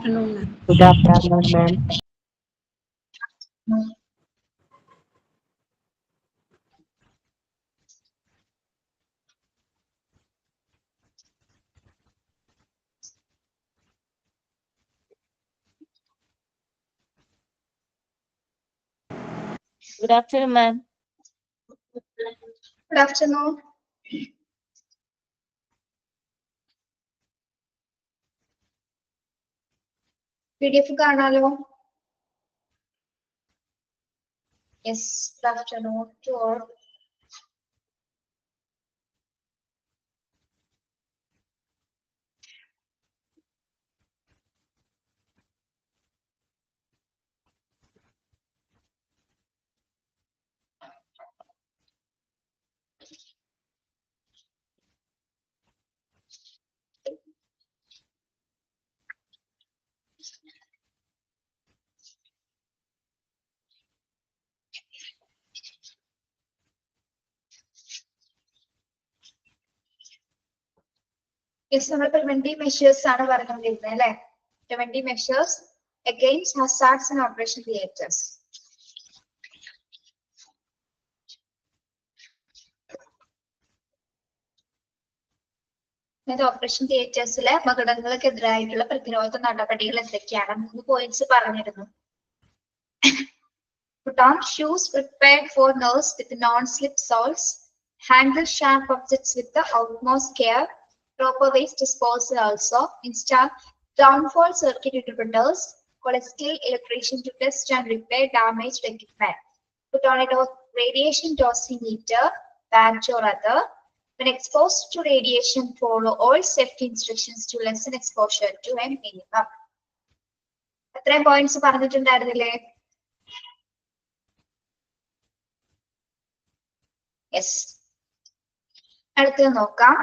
Good afternoon, ma'am. Good afternoon, ma'am. Good afternoon. PDF കാണാലോ? Yes, good afternoon to all. Yes, നമ്മൾ 20 measures ആണ് പറഞ്ഞുകൊണ്ടിരുന്നത് അല്ലേ? 20 measures against hazards and operation theatres. Operation തിയേറ്റേഴ്സിലെ അപകടങ്ങൾക്കെതിരായിട്ടുള്ള പ്രതിരോധ നടപടികൾ എന്തൊക്കെയാണ്? 3 പോയിന്റ്സ് പറഞ്ഞിരുന്നു. Put on shoes prepared for nose with non-slip soles. Handle sharp objects with the utmost care. Proper waste disposal also. Install downfall circuit interpreters. Call a skilled electrician to test and repair damaged equipment. Put on a radiation dosimeter, patch or other. When exposed to radiation, follow all safety instructions to lessen exposure to a minimum. എത്രയും points പറഞ്ഞിട്ടുണ്ടായിരുന്നില്ലേ? Yes. അടുത്തത് നോക്കാം.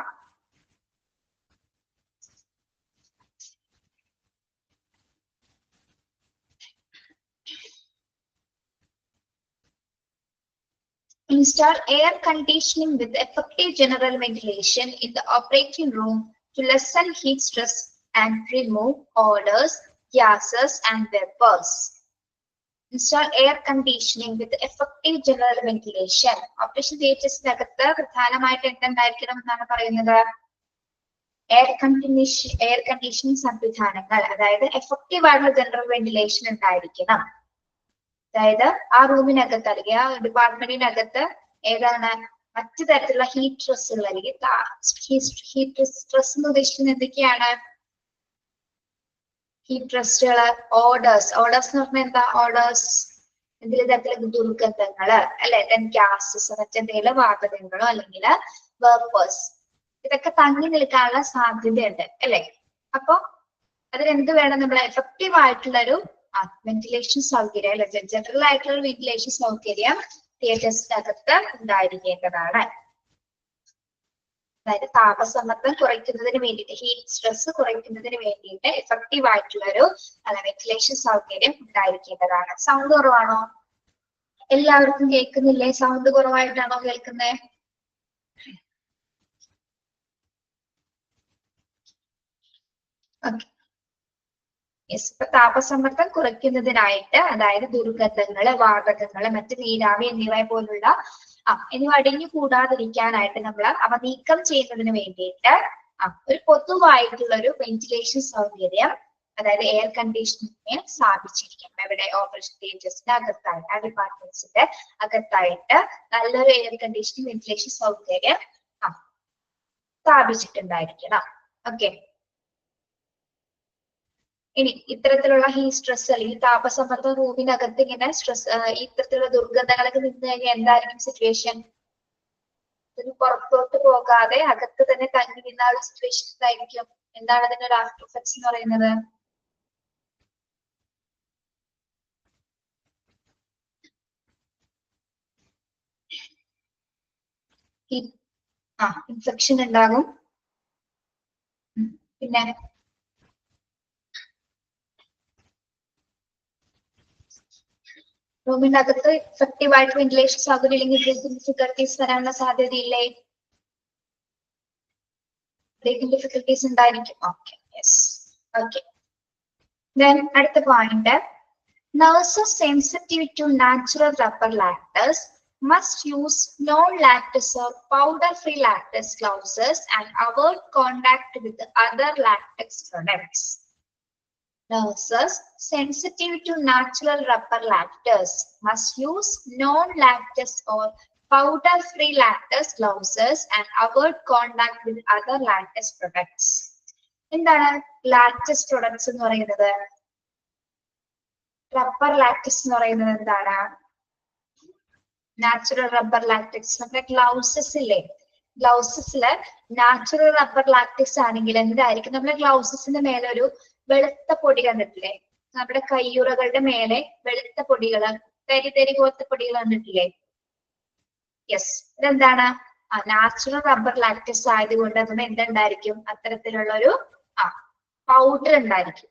Install air conditioning with effective general ventilation in the operating room to lessen heat stress and remove odors, gases, and vapors. Install air conditioning with effective general ventilation. Operation theatres-നകത്ത് പ്രധാനമായിട്ട് എന്തുണ്ടായിരിക്കണം എന്നാണ് പറയുന്നത്? Air conditioning സംവിധാനങ്ങൾ, അതായത് effective ആയിട്ടുള്ള general ventilation ഉണ്ടായിരിക്കണം. അതായത് ആ റൂമിനകത്ത് അല്ലെങ്കിൽ ആ ഡിപ്പാർട്ട്മെന്റിനകത്ത് ഏതാണ് മറ്റു തരത്തിലുള്ള ഹീറ്റ് സ്ട്രെസ്സുകൾ അല്ലെങ്കിൽ ഹീറ്റ് സ്ട്രെസ് എന്ന് ഉദ്ദേശിക്കുന്നത് എന്തൊക്കെയാണ്? ഹീറ്റ് സ്ട്രെസ്സുകൾ, ഓർഡേഴ്സ് എന്ന് പറഞ്ഞാൽ എന്താ? ഓർഡേഴ്സ് എന്തെങ്കിലും തരത്തിലുള്ള ദുർഗന്ധങ്ങള് അല്ലെ, ഗ്യാസസ്, മറ്റെന്തെങ്കിലും വാതകങ്ങളോ അല്ലെങ്കിൽ വേപ്പേഴ്സ്, ഇതൊക്കെ തങ്ങി നിൽക്കാനുള്ള സാധ്യതയുണ്ട് അല്ലെ. അപ്പൊ അതിനെന്ത് വേണം? നമ്മൾ എഫക്റ്റീവ് ആയിട്ടുള്ള ഒരു വെന്റിലേഷൻ സൗകര്യം അല്ലെ, ജനറൽ ആയിട്ടുള്ള വെന്റിലേഷൻ സൗകര്യം തിയേറ്റേഴ്സിനകത്ത് ഉണ്ടായിരിക്കേണ്ടതാണ്. അതായത് താപസമ്മർദ്ദം കുറയ്ക്കുന്നതിന് വേണ്ടിയിട്ട്, ഹീറ്റ് സ്ട്രെസ് കുറയ്ക്കുന്നതിന് വേണ്ടിയിട്ട് എഫക്റ്റീവ് ആയിട്ടുള്ള ഒരു വെന്റിലേഷൻ സൗകര്യം ഉണ്ടായിരിക്കേണ്ടതാണ്. സൗണ്ട് കുറവാണോ? എല്ലാവർക്കും കേൾക്കുന്നില്ലേ? സൗണ്ട് കുറവായിട്ടാണോ കേൾക്കുന്നത്? ഓക്കെ. യെസ്. ഇപ്പൊ താപസമ്മർദ്ദം കുറയ്ക്കുന്നതിനായിട്ട്, അതായത് ദുർഗന്ധങ്ങള്, വാതകങ്ങള്, മറ്റ് നീരാവി എന്നിവ പോലുള്ള എന്നിവ അടിഞ്ഞു കൂടാതിരിക്കാനായിട്ട് നമ്മൾ അവ നീക്കം ചെയ്യുന്നതിന് വേണ്ടിയിട്ട് ഒരു പൊതുവായിട്ടുള്ള ഒരു വെന്റിലേഷൻ സൗകര്യം, അതായത് എയർ കണ്ടീഷനിങ് സ്ഥാപിച്ചിരിക്കണം. എവിടെ? ഓപ്പറേഷൻ തിയേറ്റേഴ്സിന്റെ അകത്തായിട്ട്, ആ ഡിപ്പാർട്ട്മെന്റ്സിന്റെ അകത്തായിട്ട് നല്ലൊരു എയർ കണ്ടീഷനിങ് വെന്റിലേഷൻ സൗകര്യം സ്ഥാപിച്ചിട്ടുണ്ടായിരിക്കണം. ഓക്കെ. ഇനി ഇത്തരത്തിലുള്ള ഹീറ്റ് സ്ട്രെസ് അല്ലെങ്കിൽ താപസമ്മർദ്ദം റൂമിനകത്ത് ഇങ്ങനെ ഇത്തരത്തിലുള്ള ദുർഗന്ധങ്ങളൊക്കെ നിന്ന് കഴിഞ്ഞാൽ എന്തായിരിക്കും സിറ്റുവേഷൻ? ഇതിന് പുറത്തോട്ട് പോകാതെ അകത്ത് തന്നെ തങ്ങി നിന്ന സിറ്റുവേഷൻ എന്തായിരിക്കും? എന്താണ് അതിന്റെ ഒരു ആഫ്റ്റർ എഫക്ട്സ് എന്ന് പറയുന്നത്? ഇൻഫെക്ഷൻ ഉണ്ടാകും. പിന്നെ റൂമിനകത്ത് ഇഫക്റ്റീവ് ആയിട്ട് വെന്റിലേഷൻ സൗകര്യം ഇല്ലെങ്കിൽ ബ്രീത്തിങ് ഡിഫിക്കൽട്ടീസ് വരാനുള്ള സാധ്യതയില്ലേ? ബ്രീത്തിങ് ഡിഫിക്കൽട്ടീസ് ഉണ്ടായിരിക്കും. ഓക്കെ. യെസ്. ഓക്കെ. Then അടുത്ത point, nurses sensitive to natural rubber lactose must use non-lactose or powder-free latex gloves and avoid contact with other latex products. Nurses sensitive to natural rubber lactose must use non-lactose or powder-free latex gloves and avoid contact with other latex products. എന്താണ് latex products എന്ന് പറയുന്നത്? Rubber latex എന്ന് പറയുന്നത് എന്താണ്? Natural rubber latex. നമ്മുടെ ഗ്ലൗസസ് ഇല്ലേ, ഗ്ലൗസസില് natural rubber latex ആണെങ്കിൽ എന്തായിരിക്കും? നമ്മുടെ ഗ്ലൗസസിന്റെ മേലെ ഒരു വെളുത്ത പൊടി കണ്ടിട്ടില്ലേ? നമ്മുടെ കയ്യുറകളുടെ മേലെ വെളുത്ത പൊടികള്, തരി തരി പോലത്തെ പൊടികൾ കണ്ടിട്ടില്ലേ? യെസ്, ഇതെന്താണ്? നാച്ചുറൽ റബ്ബർ ലാറ്റക്സ് ആയതുകൊണ്ട് അതിന് എന്തുണ്ടായിരിക്കും? അത്തരത്തിലുള്ള ഒരു പൗഡർ ഉണ്ടായിരിക്കും.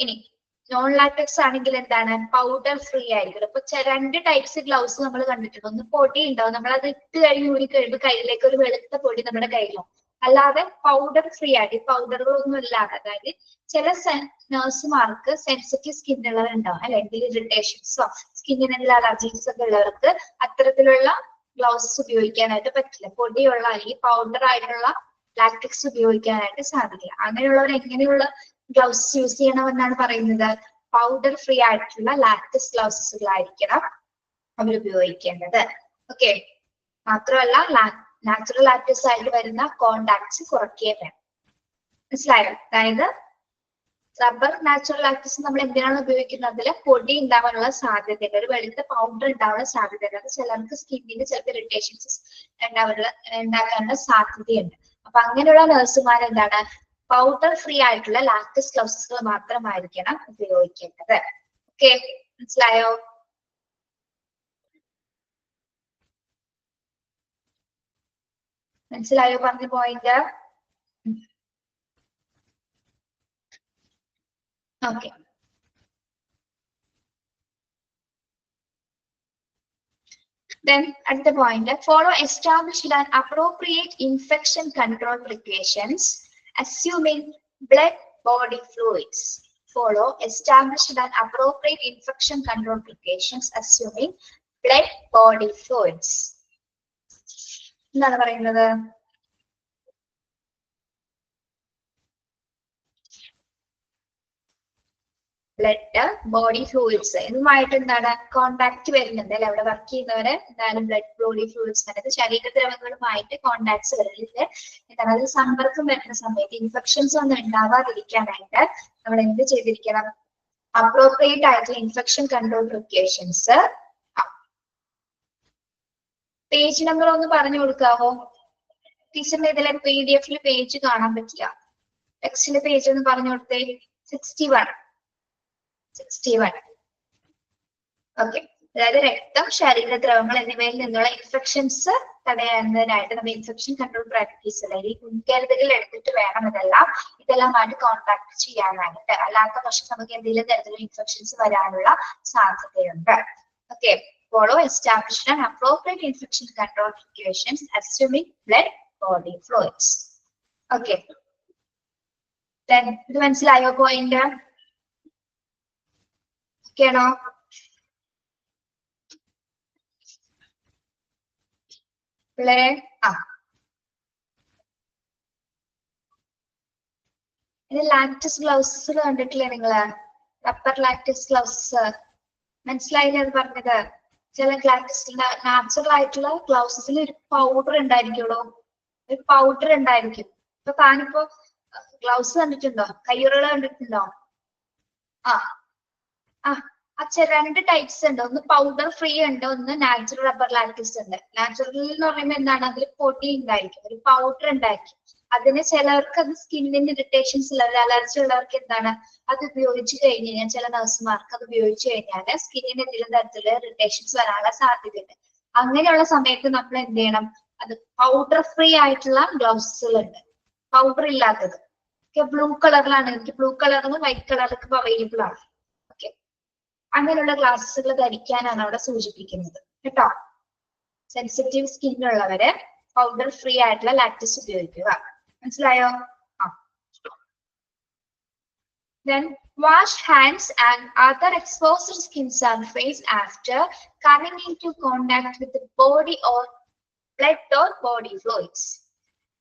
ഇനി നോൺ ലാറ്റക്സ് ആണെങ്കിൽ എന്താണ്? പൗഡർ ഫ്രീ ആയിരിക്കും. അപ്പൊ രണ്ട് ടൈപ്സ് ഗ്ലൗസ് നമ്മൾ കണ്ടിട്ടുണ്ട്. ഒന്ന് പൊടി ഉണ്ടാവും, നമ്മൾ അത് ഇട്ട് കഴിഞ്ഞ് ഊരി കഴിയുമ്പോൾ കയ്യിലേക്ക് ഒരു വെളുത്ത പൊടി നമ്മുടെ കയ്യിലും. അല്ലാതെ പൗഡർ ഫ്രീ ആയിട്ട് പൗഡറുകളൊന്നും ഇല്ലാതെ, അതായത് ചില നഴ്സുമാർക്ക് സെൻസിറ്റീവ് സ്കിന്നുള്ളവരുണ്ടാവും അല്ലെ, എന്തെങ്കിലും ഇറിറ്റേഷൻസോ സ്കിന്നിന് എന്തെങ്കിലും അലർജീസ് ഒക്കെ ഉള്ളവർക്ക് അത്തരത്തിലുള്ള ഗ്ലൗസ് ഉപയോഗിക്കാനായിട്ട് പറ്റില്ല. പൊടിയുള്ള അല്ലെങ്കിൽ പൗഡർ ആയിട്ടുള്ള ലാറ്റക്സ് ഉപയോഗിക്കാനായിട്ട് സാധിക്കില്ല. അങ്ങനെയുള്ളവർ എങ്ങനെയുള്ള ഗ്ലൗസ് യൂസ് ചെയ്യണമെന്നാണ് പറയുന്നത്? പൗഡർ ഫ്രീ ആയിട്ടുള്ള ലാറ്റക്സ് ഗ്ലൗസുകളായിരിക്കണം അവർ ഉപയോഗിക്കേണ്ടത്. ഓക്കെ, മാത്രമല്ല നാച്ചുറൽ ലാറ്റക്സ് ആയിട്ട് വരുന്ന കോണ്ടാക്ട്സ് കുറയ്ക്കുകയും വേണം. മനസ്സിലായോ? അതായത് റബ്ബർ നാച്ചുറൽ ലാറ്റക്സ് നമ്മൾ എന്തിനാണ് ഉപയോഗിക്കുന്നത്? അതിൽ പൊടി ഉണ്ടാവാനുള്ള സാധ്യതയുണ്ട്, ഒരു വെളുത്ത പൗഡർ ഉണ്ടാവാനുള്ള സാധ്യതയുണ്ട്. അത് ചിലർക്ക് സ്കിന്നിന് ചിലപ്പോൾ ഇറിറ്റേഷൻസ് ഉണ്ടാക്കാനുള്ള സാധ്യതയുണ്ട്. അപ്പൊ അങ്ങനെയുള്ള നഴ്സുമാർ എന്താണ്, പൗഡർ ഫ്രീ ആയിട്ടുള്ള ലാറ്റക്സ് ഗ്ലൗസുകൾ മാത്രമായിരിക്കണം ഉപയോഗിക്കേണ്ടത്. ഓക്കെ, മനസ്സിലായോ? മനസ്സിലായോ പറഞ്ഞ point? Okay, then at the point, follow established and appropriate infection control precautions, assuming blood body fluids. Follow established and appropriate infection control precautions, assuming blood body fluids. എന്താണ് പറയുന്നത്? Blood body fluids ഇതുമായിട്ട് എന്താണ് contact വരുന്നുണ്ട് അല്ലെ? അവിടെ work ചെയ്യുന്നവര് എന്തായാലും blood body fluids, അതായത് ശരീരദ്രവങ്ങളുമായിട്ട് കോണ്ടാക്ട്സ് വരുന്നില്ല. എന്താണ് അതിൽ സമ്പർക്കം വരുന്ന സമയത്ത് ഇൻഫെക്ഷൻസ് ഒന്നും ഉണ്ടാവാതിരിക്കാനായിട്ട് നമ്മൾ എന്ത് ചെയ്തിരിക്കണം? അപ്രോപ്രിയേറ്റ് ആയിട്ടുള്ള infection control precautions. Page number ഒന്ന് പറഞ്ഞു കൊടുക്കാവോ? ടീച്ചറിന്റെ ഇതിലെ PDF പേജ് കാണാൻ പറ്റില്ല. ടെക്സ്റ്റിലെ പേജ് ഒന്ന് പറഞ്ഞു കൊടുത്തേ. 61. ഓക്കെ, അതായത് രക്തം, ശരീരദ്രവങ്ങൾ എന്നിവയിൽ നിന്നുള്ള ഇൻഫെക്ഷൻസ് തടയുന്നതിനായിട്ട് നമ്മൾ ഇൻഫെക്ഷൻ കൺട്രോൾ പ്രാക്ടീസ് അല്ലെങ്കിൽ മുൻകരുതലുകൾ എടുത്തിട്ട് വേണം ഇതെല്ലാമായിട്ട് കോൺടാക്ട് ചെയ്യാനായിട്ട്. അല്ലാത്ത പക്ഷം നമുക്ക് എന്തെങ്കിലും തരത്തിലുള്ള ഇൻഫെക്ഷൻസ് വരാനുള്ള സാധ്യതയുണ്ട്. Okay, follow established and appropriate infection control precautions, assuming blood body fluids. Okay, then ഇത് മനസ്സിലായോ പോയിന്റ്? ഓക്കെയാണോ? പിള്ളേരെ ഇത് ലാറ്റക്സ് ഗ്ലൗസസ് കണ്ടിട്ടില്ലേ നിങ്ങള്? റബ്ബർ ലാറ്റക്സ് ഗ്ലൗസസ് മനസ്സിലായില്ലേ അത് പറഞ്ഞത്? ചില നാച്ചുറൽ ആയിട്ടുള്ള ഗ്ലൗസസിൽ ഒരു പൗഡർ ഉണ്ടായിരിക്കുള്ളൂ, ഒരു പൗഡർ ഉണ്ടായിരിക്കും. ഇപ്പൊ താനിപ്പോ ഗ്ലൗസ് കണ്ടിട്ടുണ്ടോ? കയ്യുറകൾ കണ്ടിട്ടുണ്ടോ? രണ്ട് ടൈപ്സ് ഉണ്ട്. ഒന്ന് പൗഡർ ഫ്രീ ഉണ്ട്, ഒന്ന് നാച്ചുറൽ റബ്ബർ ലാറ്റക്സ് ഉണ്ട്. നാച്ചുറൽ എന്ന് പറയുമ്പോൾ എന്താണ്? അതിൽ പൊടി ഉണ്ടായിരിക്കും, ഒരു പൗഡർ ഉണ്ടായിരിക്കും. അതിന് ചിലർക്ക് അത് സ്കിന്നിന് ഇറിറ്റേഷൻസ് ഉള്ളവർ, അലർജി ഉള്ളവർക്ക് എന്താണ് അത് ഉപയോഗിച്ച് കഴിഞ്ഞ് കഴിഞ്ഞാൽ, ചില നഴ്സുമാർക്ക് അത് ഉപയോഗിച്ച് കഴിഞ്ഞാൽ സ്കിന്നിന് എന്തെങ്കിലും തരത്തിലുള്ള ഇറിറ്റേഷൻസ് വരാനുള്ള സാധ്യതയുണ്ട്. അങ്ങനെയുള്ള സമയത്ത് നമ്മൾ എന്ത് ചെയ്യണം? അത് പൗഡർ ഫ്രീ ആയിട്ടുള്ള ഗ്ലൗസുകൾ ഉണ്ട്, പൗഡർ ഇല്ലാത്തത്. ബ്ലൂ കളറിലാണ്, എനിക്ക് ബ്ലൂ കളറിന് വൈറ്റ് കളറിലേക്ക് അവൈലബിൾ ആണ്. ഓക്കെ, അങ്ങനെയുള്ള ഗ്ലാസുകൾ ധരിക്കാനാണ് അവിടെ സൂചിപ്പിക്കുന്നത് കേട്ടോ. സെൻസിറ്റീവ് സ്കിന്നുള്ളവര് പൗഡർ ഫ്രീ ആയിട്ടുള്ള ലാറ്റക്സ് ഉപയോഗിക്കുക. മനസ്സിലായോ? Then Wash hands and other exposed skin surface after coming into contact with the body or blood or body fluids.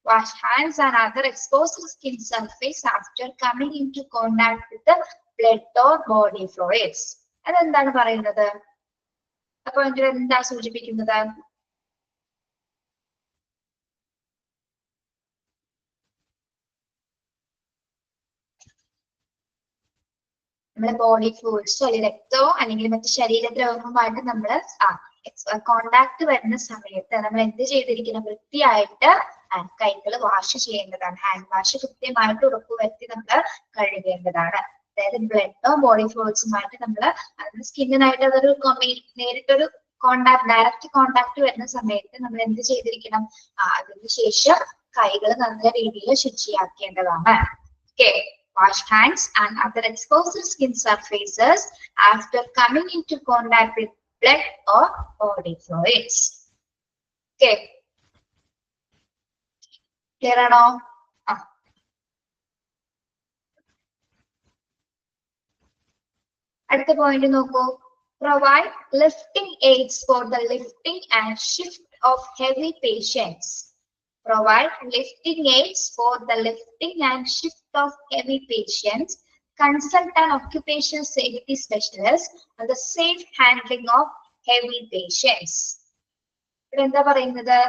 Wash hands and other exposed skin surface after coming into contact with the blood or body fluids. അതെന്താണ് പറയുന്നത്? അപ്പൊ ഇതിൽ എന്താ സൂചിപ്പിക്കുന്നത്? നമ്മുടെ body ഫ്ലൂയിഡ്സോ അല്ലെങ്കിൽ രക്തമോ അല്ലെങ്കിൽ മറ്റു ശരീരദ്രവങ്ങളുമായിട്ട് നമ്മൾ കോണ്ടാക്ട് വരുന്ന സമയത്ത് നമ്മൾ എന്ത് ചെയ്തിരിക്കണം? വൃത്തിയായിട്ട് കൈകൾ വാഷ് ചെയ്യേണ്ടതാണ്. ഹാൻഡ് വാഷ് കൃത്യമായിട്ട് ഉറപ്പുവരുത്തി നമ്മൾ കഴുകേണ്ടതാണ്. അതായത് ബ്ലഡോ ബോഡി ഫ്ലൂയിഡ്സുമായിട്ട് നമ്മൾ സ്കിന്നിനായിട്ട് അതൊരു നേരിട്ടൊരു ഡയറക്റ്റ് കോണ്ടാക്ട് വരുന്ന സമയത്ത് നമ്മൾ എന്ത് ചെയ്തിരിക്കണം? അതിനുശേഷം കൈകൾ നല്ല രീതിയിൽ ശുചിയാക്കേണ്ടതാണ്. Okay. Wash hands and other exposed skin surfaces after coming into contact with blood or body fluids. Okay. Clear ആണോ? അടുത്ത പോയിന്റ് നോക്കൂ. Provide lifting aids for the lifting and shift of heavy patients. Provide lifting aids for the lifting and shift of heavy patients. Consult an occupational safety specialist on the safe handling of heavy patients. ഇവിടെ എന്താ പറയുന്നത്?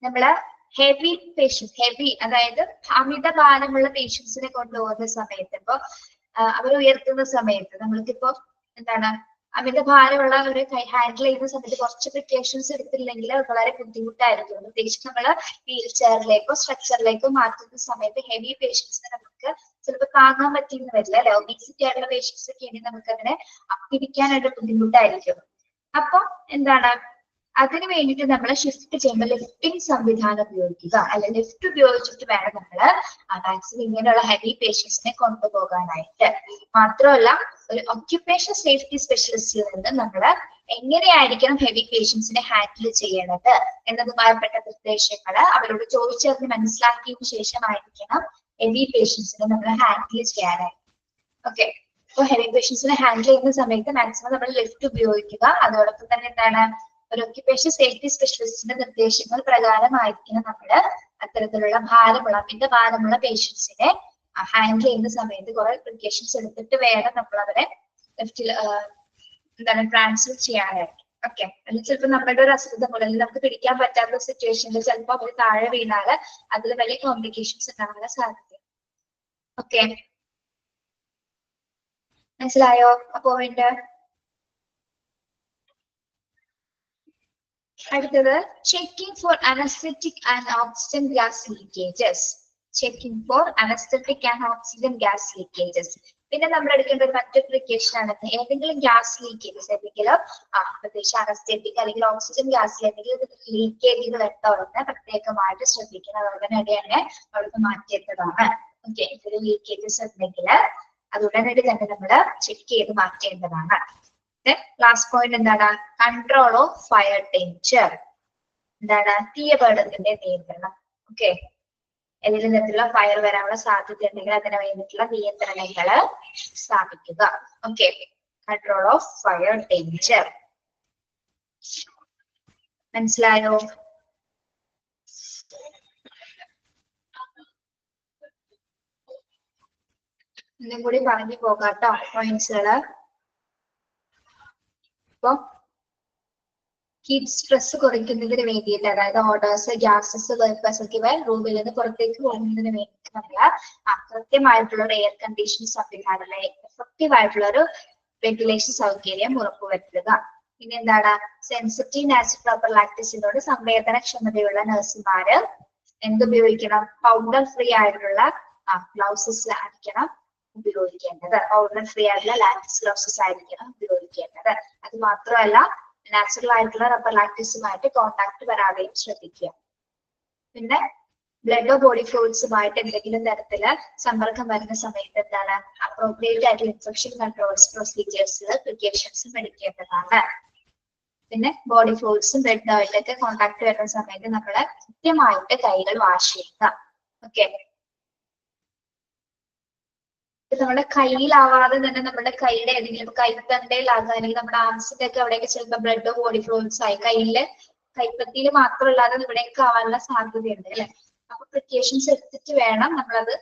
നമ്മള് heavy patients, heavy അതായത് അമിത ഭാരമുള്ള പേഷ്യൻസിനെ കൊണ്ടുപോകുന്ന സമയത്ത്, ഇപ്പൊ അവർ ഉയർത്തുന്ന സമയത്ത് നമ്മൾക്കിപ്പോ എന്താണ് അമിത ഭാരമുള്ള ഒരു ഹാൻഡിൽ ചെയ്യുന്ന സമയത്ത് കുറച്ച് പ്രിക്കോഷൻസ് എടുത്തില്ലെങ്കിൽ വളരെ ബുദ്ധിമുട്ടായിരിക്കും. പ്രത്യേകിച്ച് നമ്മൾ വീൽ ചെയറിലേക്കോ സ്ട്രക്ചറിലേക്കോ മാറ്റുന്ന സമയത്ത് ഹെവി പേഷ്യൻസിനെ നമുക്ക് ചിലപ്പോൾ താങ്ങാൻ പറ്റിയെന്ന് വരില്ല. അല്ലെ, ഒബീസിറ്റി ആയിട്ടുള്ള പേഷ്യൻസ് ഒക്കെ ആണെങ്കിൽ നമുക്ക് അതിനെ അപ്പിരിക്കാനായിട്ട് ബുദ്ധിമുട്ടായിരിക്കും. അപ്പൊ എന്താണ് അതിന് വേണ്ടിയിട്ട് നമ്മൾ ഷിഫ്റ്റ് ചെയ്യുമ്പോൾ ലിഫ്റ്റിംഗ് സംവിധാനം ഉപയോഗിക്കുക. അല്ലെ, ലിഫ്റ്റ് ഉപയോഗിച്ചിട്ട് വേണം നമ്മൾ മാക്സിമം ഇങ്ങനെയുള്ള ഹെവി പേഷ്യൻസിനെ കൊണ്ടുപോകാനായിട്ട്. മാത്രമല്ല, ഒരു ഒക്യുപേഷൻ സേഫ്റ്റി സ്പെഷ്യലിസ്റ്റിൽ നിന്ന് നമ്മൾ എങ്ങനെയായിരിക്കണം ഹെവി പേഷ്യൻസിനെ ഹാൻഡിൽ ചെയ്യേണ്ടത് എന്നതുമായി ബന്ധപ്പെട്ട നിർദ്ദേശങ്ങൾ അവരോട് ചോദിച്ചറിഞ്ഞ് മനസ്സിലാക്കിയതിനു ശേഷമായിരിക്കണം ഹെവി പേഷ്യൻസിനെ നമ്മൾ ഹാൻഡിൽ ചെയ്യാനായിട്ട്. ഓക്കെ. അപ്പൊ ഹെവി പേഷ്യൻസിനെ ഹാൻഡിൽ ചെയ്യുന്ന സമയത്ത് മാക്സിമം നമ്മൾ ലിഫ്റ്റ് ഉപയോഗിക്കുക. അതോടൊപ്പം തന്നെ എന്താണ്, ഒരു ഒക്യുപേഷൻ സേഫ്റ്റി സ്പെഷ്യലിസ്റ്റിന്റെ നിർദ്ദേശങ്ങൾ പ്രകാരമായിരിക്കണം നമ്മൾ അത്തരത്തിലുള്ള അമിത ഭാരമുള്ള പേഷ്യൻസിനെ ഹാൻഡിൽ ചെയ്യുന്ന സമയത്ത് കുറെ പ്രിക്കോഷൻസ് എടുത്തിട്ട് വേണം നമ്മൾ അവരെ ലെഫ്റ്റിൽ ട്രാൻസ്ഫർ ചെയ്യാനായിട്ട്. ഓക്കെ. അല്ലെങ്കിൽ ചിലപ്പോൾ നമ്മുടെ ഒരു അസുഖം പോലെ അല്ലെങ്കിൽ നമുക്ക് പിടിക്കാൻ പറ്റാത്ത സിറ്റുവേഷനിൽ ചിലപ്പോൾ അവർ താഴെ വീണാല് അതിൽ വലിയ കോംപ്ലിക്കേഷൻസ് ഉണ്ടാകാൻ സാധ്യത. ഓക്കെ, മനസ്സിലായോ ആ പോയിന്റ്? അടുത്തത് checking for anaesthetic and oxygen gas leakages. Checking for anaesthetic and oxygen gas leakages. പിന്നെ നമ്മൾ എടുക്കേണ്ട ഒരു മറ്റൊരു പ്രിക്കോഷൻ ആണ് ഏതെങ്കിലും ഗ്യാസ് ലീക്കേജസ്, ഏതെങ്കിലും പ്രത്യേകിച്ച് അനസ്തെറ്റിക് അല്ലെങ്കിൽ ഓക്സിജൻ ഗ്യാസിൽ എന്തെങ്കിലും ലീക്കേജുകൾ ഉണ്ടോ എന്ന് പ്രത്യേകമായിട്ട് ശ്രദ്ധിക്കണം. അതുടനടി തന്നെ അവിടുന്ന് മാറ്റേണ്ടതാണ്. ഓക്കെ, ഇതിൽ ലീക്കേജസ് ഉണ്ടെങ്കിൽ അത് ഉടനടി തന്നെ നമ്മൾ ചെക്ക് ചെയ്ത് മാറ്റേണ്ടതാണ്. ലാസ്റ്റ് പോയിന്റ് എന്താണ്? Control of fire danger. എന്താണ്? തീയപകടത്തിന്റെ നിയന്ത്രണം. ഓക്കെ, ഏതെങ്കിലും തരത്തിലുള്ള ഫയർ വരാനുള്ള സാധ്യത ഉണ്ടെങ്കിൽ അതിന് വേണ്ടിയിട്ടുള്ള നിയന്ത്രണങ്ങൾ സ്ഥാപിക്കുക. Okay, control of fire danger. മനസ്സിലായോ? ഇന്നും കൂടി പറഞ്ഞു പോകാട്ടോ പോയിന്റ്സുകള്. അപ്പൊ ഹീറ്റ് സ്ട്രെസ് കുറയ്ക്കുന്നതിന് വേണ്ടിയിട്ട്, അതായത് ഓർഡേഴ്സ്, ഗ്യാസസ്, വേപ്പേഴ്സ് ഒക്കെ ഇവ റൂമിൽ നിന്ന് പുറത്തേക്ക് പോകുന്നതിന് വേണ്ടിയിട്ട് നമ്മൾ കൃത്യമായിട്ടുള്ള ഒരു എയർ കണ്ടീഷൻ സംവിധാനം, എഫക്റ്റീവ് ആയിട്ടുള്ള ഒരു വെന്റിലേഷൻ സൗകര്യം ഉറപ്പുവരുത്തുക. പിന്നെ എന്താണ്? സെൻസിറ്റീവ് നാച്ചുറൽ ലാക്ടീസിനോട് സംവേദനക്ഷമതയുള്ള നഴ്സുമാര് എന്തുപയോഗിക്കണം? പൗഡർ ഫ്രീ ആയിട്ടുള്ള ഗ്ലൗസസ് ആയിരിക്കണം ഉപയോഗിക്കേണ്ടത്. പൗഡർ ഫ്രീ ആയിട്ടുള്ള ലാക്ടീസ് ഗ്ലൗസസ് ആയിരിക്കണം ഉപയോഗിക്കേണ്ടത്. അത് മാത്രമല്ല, നാച്ചുറൽ ആയിട്ടുള്ള റബ്ബർ ലാക്ടീസുമായിട്ട് കോണ്ടാക്ട് വരാതെയും ശ്രദ്ധിക്കുക. പിന്നെ ബ്ലഡോ ബോഡി ഫ്ലൂയിഡ്സുമായിട്ട് എന്തെങ്കിലും തരത്തില് സമ്പർക്കം വരുന്ന സമയത്ത് എന്താണ്? അപ്രോപ്രിയേറ്റ് ആയിട്ടുള്ള ഇൻഫെക്ഷൻ കൺട്രോൾസ് പ്രൊസീജിയേഴ്സിൽ പ്രിക്കോഷൻസും എടുക്കേണ്ടതാണ്. പിന്നെ ബോഡി ഫ്ലൂയിഡ്സും ബ്ലഡുമായിട്ടൊക്കെ കോണ്ടാക്ട് വരുന്ന സമയത്ത് നമ്മൾ കൃത്യമായിട്ട് കൈകൾ വാഷ് ചെയ്യുക. ഓക്കെ, നമ്മുടെ കയ്യിലാവാതെ തന്നെ നമ്മുടെ കൈയുടെ ഏതെങ്കിലും കൈത്തണ്ടയിലാകാം, അല്ലെങ്കിൽ നമ്മുടെ ആംസിന്റെ ഒക്കെ അവിടെയൊക്കെ ചിലപ്പോൾ ബ്ലഡോ ബോഡി ഫ്ലൂയിഡ്സ് ആയി കൈപ്പത്തിയിൽ മാത്രമല്ലാതെ ഇവിടെയൊക്കെ ആവാനുള്ള സാധ്യതയുണ്ട് അല്ലെ. അപ്പൊ പ്രിക്കോഷൻസ് എടുത്തിട്ട് വേണം നമ്മളത്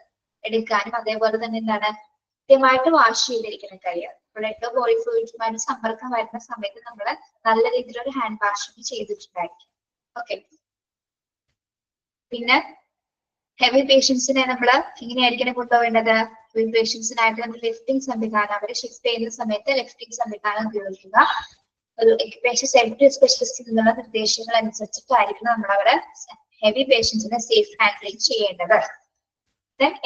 എടുക്കാനും. അതേപോലെ തന്നെ എന്താണ്, കൃത്യമായിട്ട് വാഷ് ചെയ്തിരിക്കണം കൈ. ബ്ലഡോ ബോഡി ഫ്ലൂയിഡ്സുമായിട്ട് സമ്പർക്കം വരുന്ന സമയത്ത് നമ്മൾ നല്ല രീതിയിലൊരു ഹാൻഡ് വാഷിംഗ് ചെയ്തിട്ടുണ്ടായിരിക്കും. ഓക്കെ. പിന്നെ ഹെവി പേഷ്യൻസിനെ നമ്മൾ എങ്ങനെയായിരിക്കണം കൊണ്ടുപോകേണ്ടത്? ഹെവി പേഷ്യൻസിനായിട്ട് നമ്മൾ ലിഫ്റ്റിംഗ് സംവിധാനം, അവരെ ഷിഫ്റ്റ് ചെയ്യുന്ന സമയത്ത് ലിഫ്റ്റിംഗ് സംവിധാനം ഉപയോഗിക്കുക. ഒരു എക്യുപേഷൻ സേഫ്റ്റി സ്പെഷ്യലിസ്റ്റിൽ നിന്നുള്ള നിർദ്ദേശങ്ങൾ അനുസരിച്ചിട്ടായിരിക്കും നമ്മൾ അവിടെ ഹെവി പേഷ്യൻസിനെ സേഫ് ഹാൻഡിലിംഗ് ചെയ്യേണ്ടത്.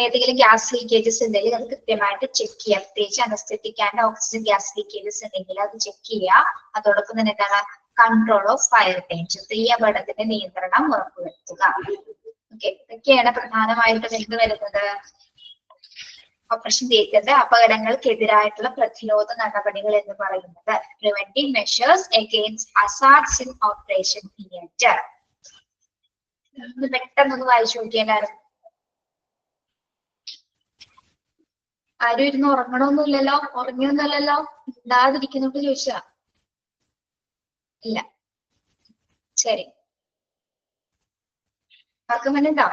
ഏതെങ്കിലും ഗ്യാസ് ലീക്കേജസ് ഉണ്ടെങ്കിൽ അത് കൃത്യമായിട്ട് ചെക്ക് ചെയ്യുക. പ്രത്യേകിച്ച് anaesthetic and oxygen gas leakages ഉണ്ടെങ്കിൽ അത് ചെക്ക് ചെയ്യുക. അതോടൊപ്പം തന്നെ എന്താണ്, കൺട്രോൾ ഓഫ് ഫയർ ഡേഞ്ചർ, തീ അപകടത്തിന്റെ നിയന്ത്രണം ഉറപ്പുവരുത്തുക. ഓക്കെ, ഇതൊക്കെയാണ് പ്രധാനമായിട്ടും എന്ത് വരുന്നത്, ഓപ്പറേഷൻ തിയേറ്ററിന്റെ അപകടങ്ങൾക്കെതിരായിട്ടുള്ള പ്രതിരോധ നടപടികൾ എന്ന് പറയുന്നത്. Preventive measures against hazards in operation theatre. പെട്ടെന്നൊന്ന് വായിച്ചു നോക്കിയാലും ആരും ഇരുന്ന് ഉറങ്ങണമൊന്നുമില്ലല്ലോ, ഉറങ്ങിയൊന്നുമല്ലല്ലോ, ഉണ്ടാതിരിക്കുന്നോണ്ട് ചോദിച്ചാ ഇല്ല. ശരി, ഉറക്കം വരുന്നുണ്ടോ?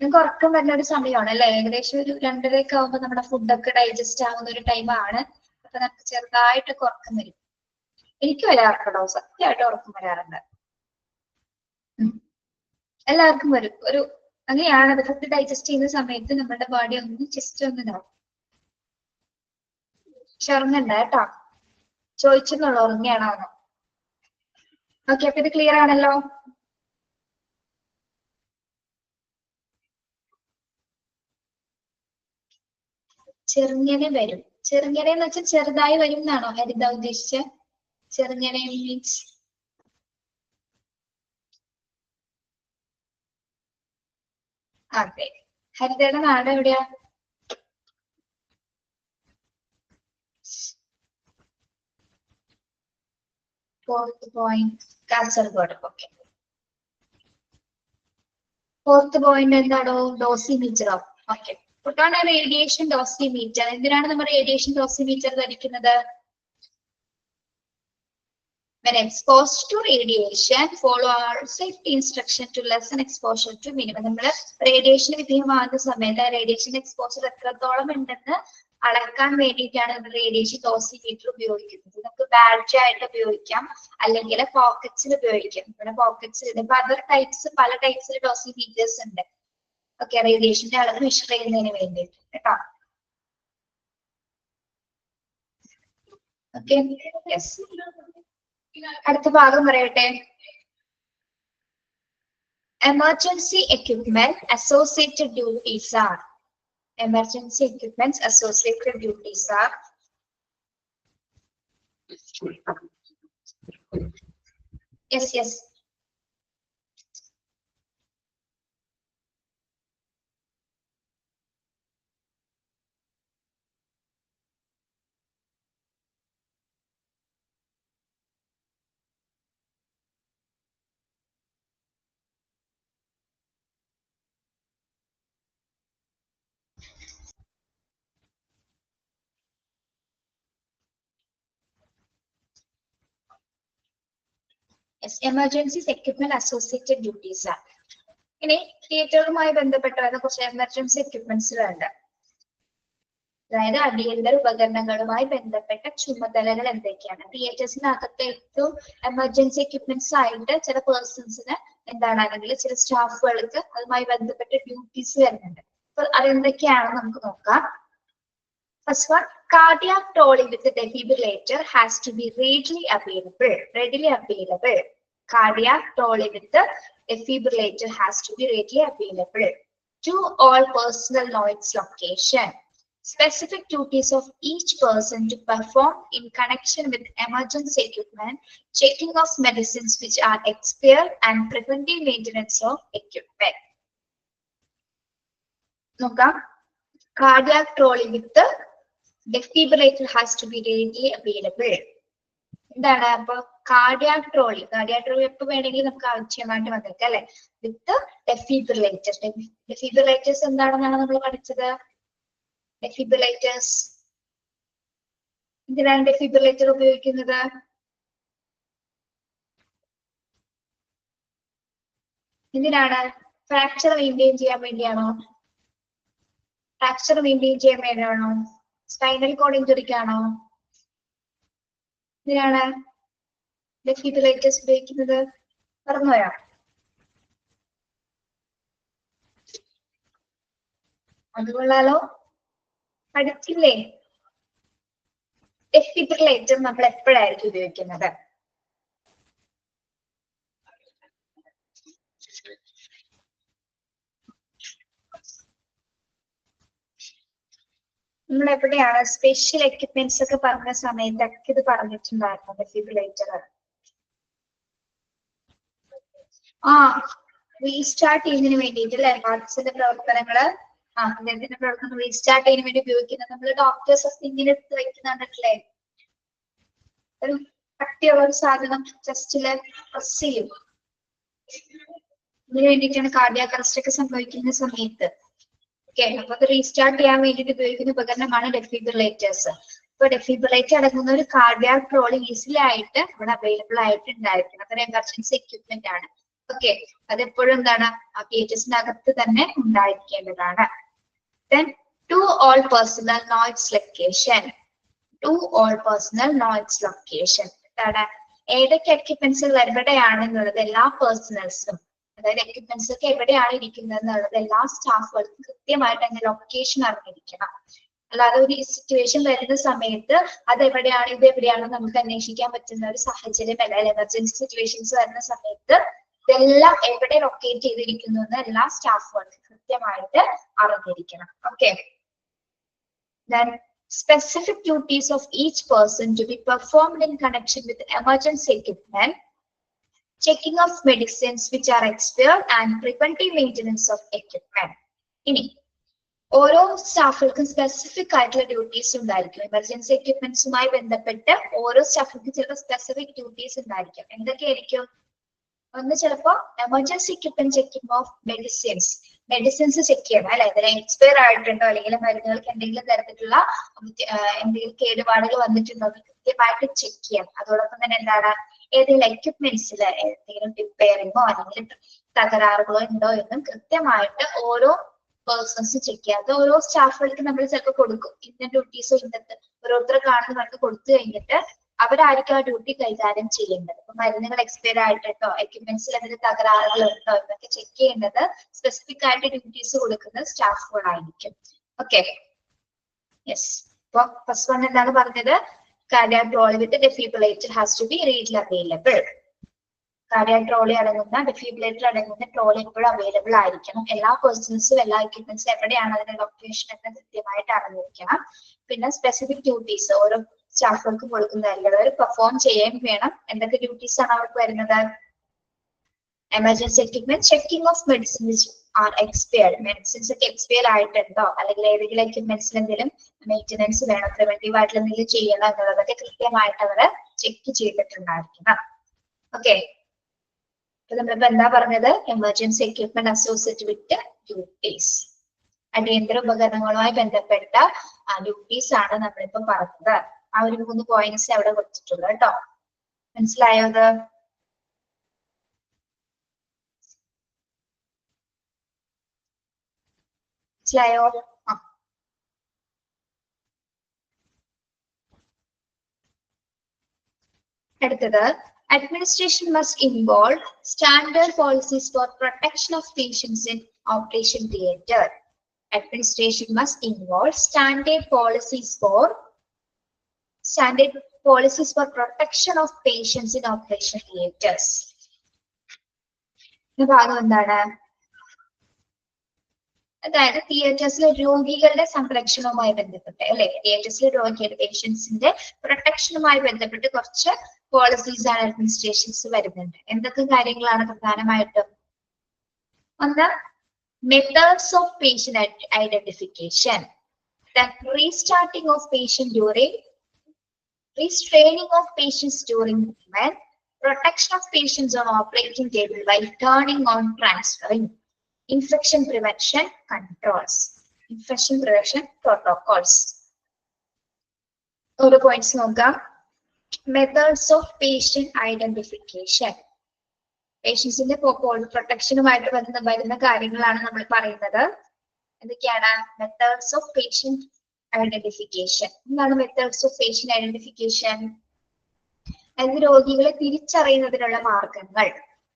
നിങ്ങൾക്ക് ഉറക്കം വരുന്ന ഒരു സമയമാണ് അല്ലെ, ഏകദേശം ഒരു 2:30 ആവുമ്പോ നമ്മുടെ ഫുഡൊക്കെ ഡൈജസ്റ്റ് ആവുന്ന ഒരു ടൈമാണ്. അപ്പൊ നമുക്ക് ചെറുതായിട്ടൊക്കെ ഉറക്കം വരും. എനിക്ക് വരാറുണ്ടോ? സത്യമായിട്ട് ഉറക്കം വരാറുണ്ട്. എല്ലാവർക്കും വരും. അങ്ങനെയാണ് അത്. ഫുഡ് ഡൈജസ്റ്റ് ചെയ്യുന്ന സമയത്ത് നമ്മുടെ ബോഡി ഒന്ന് ജസ്റ്റ് ഒന്ന് ഇതാവും. പക്ഷെ ഉറങ്ങണ്ട കേട്ടോ, ചോദിച്ചെന്നുള്ളൂ ഉറങ്ങിയാണോ. ഓക്കെ, അപ്പൊ ഇത് ക്ലിയർ ആണല്ലോ. ചെറുങ്ങനെ വരും. ചെറുങ്ങനെ എന്ന് വെച്ചാൽ ചെറുതായി വരും എന്നാണോ ഹരിത ഉദ്ദേശിച്ച? ചെറുങ്ങനെ മീൻസ് അതെ. ഹരിതയുടെ നാട് എവിടെയാ? Fourth point Kasaragod. Okay, fourth point എന്താണോ? ഡോസിമീറ്ററോ? ഓക്കെ. പൊട്ടാണ് റേഡിയേഷൻ ഡോസിമീറ്റർ. എന്തിനാണ് നമ്മൾ റേഡിയേഷൻ ഡോസിമീറ്റർ ധരിക്കുന്നത്? When exposed to radiation, follow our safety instruction to lessen exposure to minimum. നമ്മൾ റേഡിയേഷൻ വിധേയമാകുന്ന സമയത്ത് റേഡിയേഷൻ എക്സ്പോഷർ എത്രത്തോളം ഉണ്ടെന്ന് അളക്കാൻ വേണ്ടിയിട്ടാണ് നമ്മൾ റേഡിയേഷൻ ഡോസിമീറ്റർ ഉപയോഗിക്കുന്നത്. നമുക്ക് ബാഡ്ജ് ആയിട്ട് ഉപയോഗിക്കാം, അല്ലെങ്കിൽ പോക്കറ്റ്സിൽ ഉപയോഗിക്കാം. ഇവിടെ പോക്കറ്റ്സിൽ ഇപ്പൊ അതർ ടൈപ്സ്, പല ടൈപ്സിൽ ഡോസിമീറ്റേഴ്സ് ഉണ്ട്. ഓക്കെ, റേഡിയേഷന്റെ അളവ് മെഷർ ചെയ്യുന്നതിന് വേണ്ടിയിട്ട് കേട്ടോ. Okay, yes. അടുത്ത ഭാഗം പറയട്ടെ. Emergency equipment associated duties R. Emergency equipments associated duties are yes. Yes, emergency equipment associated duties are. ഇനി തിയേറ്ററുമായി ബന്ധപ്പെട്ട കുറച്ച് എമർജൻസി എക്യുപ്മെന്റ്സുകളുണ്ട്. അതായത് അടിയന്തര ഉപകരണങ്ങളുമായി ബന്ധപ്പെട്ട ചുമതലകൾ എന്തൊക്കെയാണ്? തിയേറ്റേഴ്സിനകത്തെ ഏറ്റവും എമർജൻസി എക്യുപ്മെന്റ്സ് ആയിട്ട് ചില പേഴ്സൺസിന് എന്താണ്, അല്ലെങ്കിൽ ചില സ്റ്റാഫുകൾക്ക് അതുമായി ബന്ധപ്പെട്ട ഡ്യൂട്ടീസ് വരുന്നുണ്ട്. അപ്പൊ അതെന്തൊക്കെയാണെന്ന് നമുക്ക് നോക്കാം. First one, cardiac trolley with the defibrillator has to be readily available. Cardiac trolley with the defibrillator has to be readily available to all personnel know its location. Specific duties of each person to perform in connection with emergency equipment, checking of medicines which are expired, and preventive maintenance of equipment. നോക്കാം. Cardiac trolley with the defibrillator has to be readily available. എന്താണ് അപ്പൊ cardiac trolley എപ്പോ വേണമെങ്കിലും നമുക്ക് ആവശ്യമായിട്ട് വന്നേക്കാം അല്ലെ. വിത്ത് defibrillator. ഡെഫിബ്രിലേറ്റേഴ്സ് എന്താണെന്നാണ് നമ്മൾ പഠിച്ചത്? Defibrillators. എന്തിനാണ് defibrillator ഉപയോഗിക്കുന്നത്? എന്തിനാണ്? ഫ്രാക്ചർ മെയിൻറ്റെയിൻ ചെയ്യാൻ വേണ്ടിയാണോ? ഫ്രാക്ചർ മെയിൻറ്റെയിൻ ചെയ്യാൻ വേണ്ടിയാണോ? സ്പൈനൽ കോഡ് ഇഞ്ചുറിക്കാണോ? എന്തിനാണ് defibrillators ഉപയോഗിക്കുന്നത്? പറഞ്ഞോയോ? അതുകൊള്ളാലോ, പഠിച്ചില്ലേ? defibrillator നമ്മൾ എപ്പോഴായിരിക്കും ഉപയോഗിക്കുന്നത്? നമ്മൾ എവിടെയാണ് സ്പെഷ്യൽ എക്യുപ്മെന്റ്സ് ഒക്കെ പറഞ്ഞ സമയത്തൊക്കെ ഇത് പറഞ്ഞിട്ടുണ്ടായിരുന്നു defibrillator. റീസ്റ്റാർട്ട് ചെയ്യുന്നതിന് വേണ്ടിയിട്ട് അല്ലെ ഹാർട്സിന്റെ പ്രവർത്തനങ്ങള് ഹൃദയത്തിന്റെ പ്രവർത്തനം റീസ്റ്റാർട്ട് ചെയ്യുന്നതിന് വേണ്ടി ഉപയോഗിക്കുന്നത്. നമ്മൾ ഡോക്ടേഴ്സ് ഒക്കെ ഇങ്ങനെ എടുത്ത് വയ്ക്കുന്നുണ്ടല്ലേ, ഒരു കട്ടിയുള്ള ഒരു സാധനം ചെസ്റ്റില് പ്രസ് ചെയ്യും. ഇതിനു വേണ്ടിയിട്ടാണ് കാർഡിയാക് അറസ്റ്റ് ഒക്കെ സംഭവിക്കുന്ന സമയത്ത്. ഓക്കെ, അപ്പൊ അത് റീസ്റ്റാർട്ട് ചെയ്യാൻ വേണ്ടിയിട്ട് ഉപയോഗിക്കുന്ന ഉപകരണമാണ് defibrilators. ഇപ്പൊ defibrillator അടങ്ങുന്ന ഒരു കാർഡിയാക് റോൾ ഈസിലി ആയിട്ട് ഇവിടെ അവൈലബിൾ ആയിട്ട് ഉണ്ടായിരിക്കണം. അതൊരു എമർജൻസി എക്യുപ്മെന്റ് ആണ്. ഓക്കെ, അതെപ്പോഴും എന്താണ് ആ പേജസിനകത്ത് തന്നെ ഉണ്ടായിരിക്കേണ്ടതാണ്. Then to all personal noise location. To all personal noise location. എന്താണ് ഏതൊക്കെ എക്യുപ്മെന്റ്സുകൾ എവിടെയാണെന്നുള്ളത് എല്ലാ പേഴ്സണൽസും, അതായത് എക്യുപ്മെന്റ്സ് ഒക്കെ എവിടെയാണ് ഇരിക്കുന്നത് എന്നുള്ളത് എല്ലാ സ്റ്റാഫുകൾക്കും കൃത്യമായിട്ട് അതിന്റെ ലൊക്കേഷൻ അറിഞ്ഞിരിക്കണം. അല്ലാതെ ഒരു സിറ്റുവേഷൻ വരുന്ന സമയത്ത് അത് എവിടെയാണ് ഇത് എവിടെയാണെന്ന് നമുക്ക് അന്വേഷിക്കാൻ പറ്റുന്ന ഒരു സാഹചര്യം അല്ല. എമർജൻസി സിറ്റുവേഷൻസ് വരുന്ന സമയത്ത് ഇതെല്ലാം എവിടെ ലൊക്കേറ്റ് ചെയ്തിരിക്കുന്നു എന്ന് എല്ലാ സ്റ്റാഫുകൾക്കും കൃത്യമായിട്ട് അറിഞ്ഞിരിക്കണം. Okay, then specific duties of each person to be performed in connection with emergency equipment, checking of medicines which are expired and preventive maintenance of equipment. ഇനി ഓരോ സ്റ്റാഫുകൾക്കും സ്പെസിഫിക് ആയിട്ടുള്ള ഡ്യൂട്ടീസ് ഉണ്ടായിരിക്കും. എമർജൻസി എക്യുപ്മെന്റ്സുമായി ബന്ധപ്പെട്ട് ഓരോ സ്റ്റാഫുകൾക്കും ചില സ്പെസിഫിക് ഡ്യൂട്ടീസ് ഉണ്ടായിരിക്കും. എന്തൊക്കെയായിരിക്കും? ഒന്ന് ചിലപ്പോ emergency equipment checking of medicines check ചെയ്യണം അല്ലെ, അതിന് എക്സ്പയർ ആയിട്ടുണ്ടോ അല്ലെങ്കിൽ മരുന്നുകൾക്ക് എന്തെങ്കിലും തരത്തിലുള്ള എന്തെങ്കിലും കേടുപാടുകൾ വന്നിട്ടുണ്ടോ എന്ന് കൃത്യമായിട്ട് ചെക്ക് ചെയ്യണം. അതോടൊപ്പം തന്നെ എന്താണ് ഏതെങ്കിലും എക്യുപ്മെന്റ്സിൽ എന്തെങ്കിലും റിപ്പയറിങ്ങോ അല്ലെങ്കിൽ തകരാറുകളോ ഉണ്ടോ എന്നും കൃത്യമായിട്ട് ഓരോ പേഴ്സൺസ് ചെക്ക് ചെയ്യാം. അത് ഓരോ സ്റ്റാഫുകൾക്ക് നമ്മൾ ചിലപ്പോൾ കൊടുക്കും. ഇന്ന ഡ്യൂട്ടീസോ ഇന്നത്തെ ഓരോരുത്തരെ കാണുന്ന നമുക്ക് കൊടുത്തു കഴിഞ്ഞിട്ട് അവരായിരിക്കും ആ ഡ്യൂട്ടി കൈകാര്യം ചെയ്യേണ്ടത്. ഇപ്പൊ മരുന്നുകൾ എക്സ്പയർ ആയിട്ടുണ്ടോ, എക്യുപ്മെന്റ്സിൽ അതിന് തകരാറുകൾ ഉണ്ടോ എന്നൊക്കെ ചെക്ക് ചെയ്യേണ്ടത് സ്പെസിഫിക് ആയിട്ട് ഡ്യൂട്ടീസ് കൊടുക്കുന്ന സ്റ്റാഫുകളായിരിക്കും. Okay, yes. അപ്പൊ ഫസ്റ്റ് വൺ എന്താണ് പറഞ്ഞത്? cardiac trolley with the defibrillator has to be readily available. cardiac trolley അടങ്ങുന്ന defibrillator അടങ്ങുന്ന ട്രോളി എപ്പോഴും അവൈലബിൾ ആയിരിക്കണം. എല്ലാ പേഴ്സൺസും എല്ലാ എക്യുപ്മെന്റ്സും എവിടെയാണ് അതിന്റെ ലൊക്കേഷൻ എന്ന് കൃത്യമായിട്ട് അറിഞ്ഞിരിക്കണം. പിന്നെ സ്പെസിഫിക് ഡ്യൂട്ടീസ് ഓരോ സ്റ്റാഫുകൾക്ക് കൊടുക്കുന്നതായിരിക്കും. അവർ പെർഫോം ചെയ്യാൻ വേണം. എന്തൊക്കെ ഡ്യൂട്ടീസ് ആണ് അവർക്ക് വരുന്നത്? Emergency equipment checking of medicines R expired. Medicines ഒക്കെ എക്സ്പയർ ആയിട്ടുണ്ടോ അല്ലെങ്കിൽ ഏതെങ്കിലും എക്യുപ്മെന്റ്സിൽ എന്തെങ്കിലും മെയിൻ്റനൻസ് വേണം, പ്രിവെന്റീവ് ആയിട്ടുള്ള എന്തെങ്കിലും ചെയ്യണം എന്നുള്ളതൊക്കെ കൃത്യമായിട്ട് അവർ ചെക്ക് ചെയ്തിട്ടുണ്ടായിരിക്കണം. ഓക്കെ, അപ്പൊ നമ്മളിപ്പോ എന്താ പറഞ്ഞത്? Emergency equipment associate with duties, അടിയന്തര ഉപകരണങ്ങളുമായി ബന്ധപ്പെട്ട ഡ്യൂട്ടീസ് ആണ് നമ്മളിപ്പോ പറഞ്ഞത്. ആ ഒരു 3 പോയിന്റ്സ് അവിടെ കൊടുത്തിട്ടുള്ളത് കേട്ടോ. മനസ്സിലായോ? അത് മനസ്സിലായോ? അടുത്തത്, administration must involve standard policies for protection of patients in operation theatre. Administration must involve standard policies for protection of patients in operation theatres. ഈ ഭാഗം എന്താണ്? അതായത് തിയേറ്റേഴ്സിലെ രോഗികളുടെ സംരക്ഷണവുമായി ബന്ധപ്പെട്ട് അല്ലെ, തിയേറ്റേഴ്സിലെ രോഗികളുടെ പേഷ്യൻസിന്റെ പ്രൊട്ടക്ഷനുമായി ബന്ധപ്പെട്ട് കുറച്ച് പോളിസീസ് ആണ് അഡ്മിനിസ്ട്രേഷൻസ് വരുന്നുണ്ട്. എന്തൊക്കെ കാര്യങ്ങളാണ് പ്രധാനമായിട്ടും? ഒന്ന്, methods of patient identification, restarting of patient during, restraining of patients during movement, protection of patients on operating table by turning on transferring, infection prevention controls. Infection prevention protocols. ഓരോ points നോക്കാം. Methods of patient identification. പേഷ്യൻസിന്റെ പ്രൊട്ടക്ഷനുമായിട്ട് വരുന്ന കാര്യങ്ങളാണ് നമ്മൾ പറയുന്നത്. എന്തൊക്കെയാണ് methods of patient identification? എന്താണ് മെത്തേഡ്സ് ഓഫ് പേഷ്യന്റ് ഐഡന്റിഫിക്കേഷൻ? അതായത് രോഗികളെ തിരിച്ചറിയുന്നതിനുള്ള മാർഗങ്ങൾ.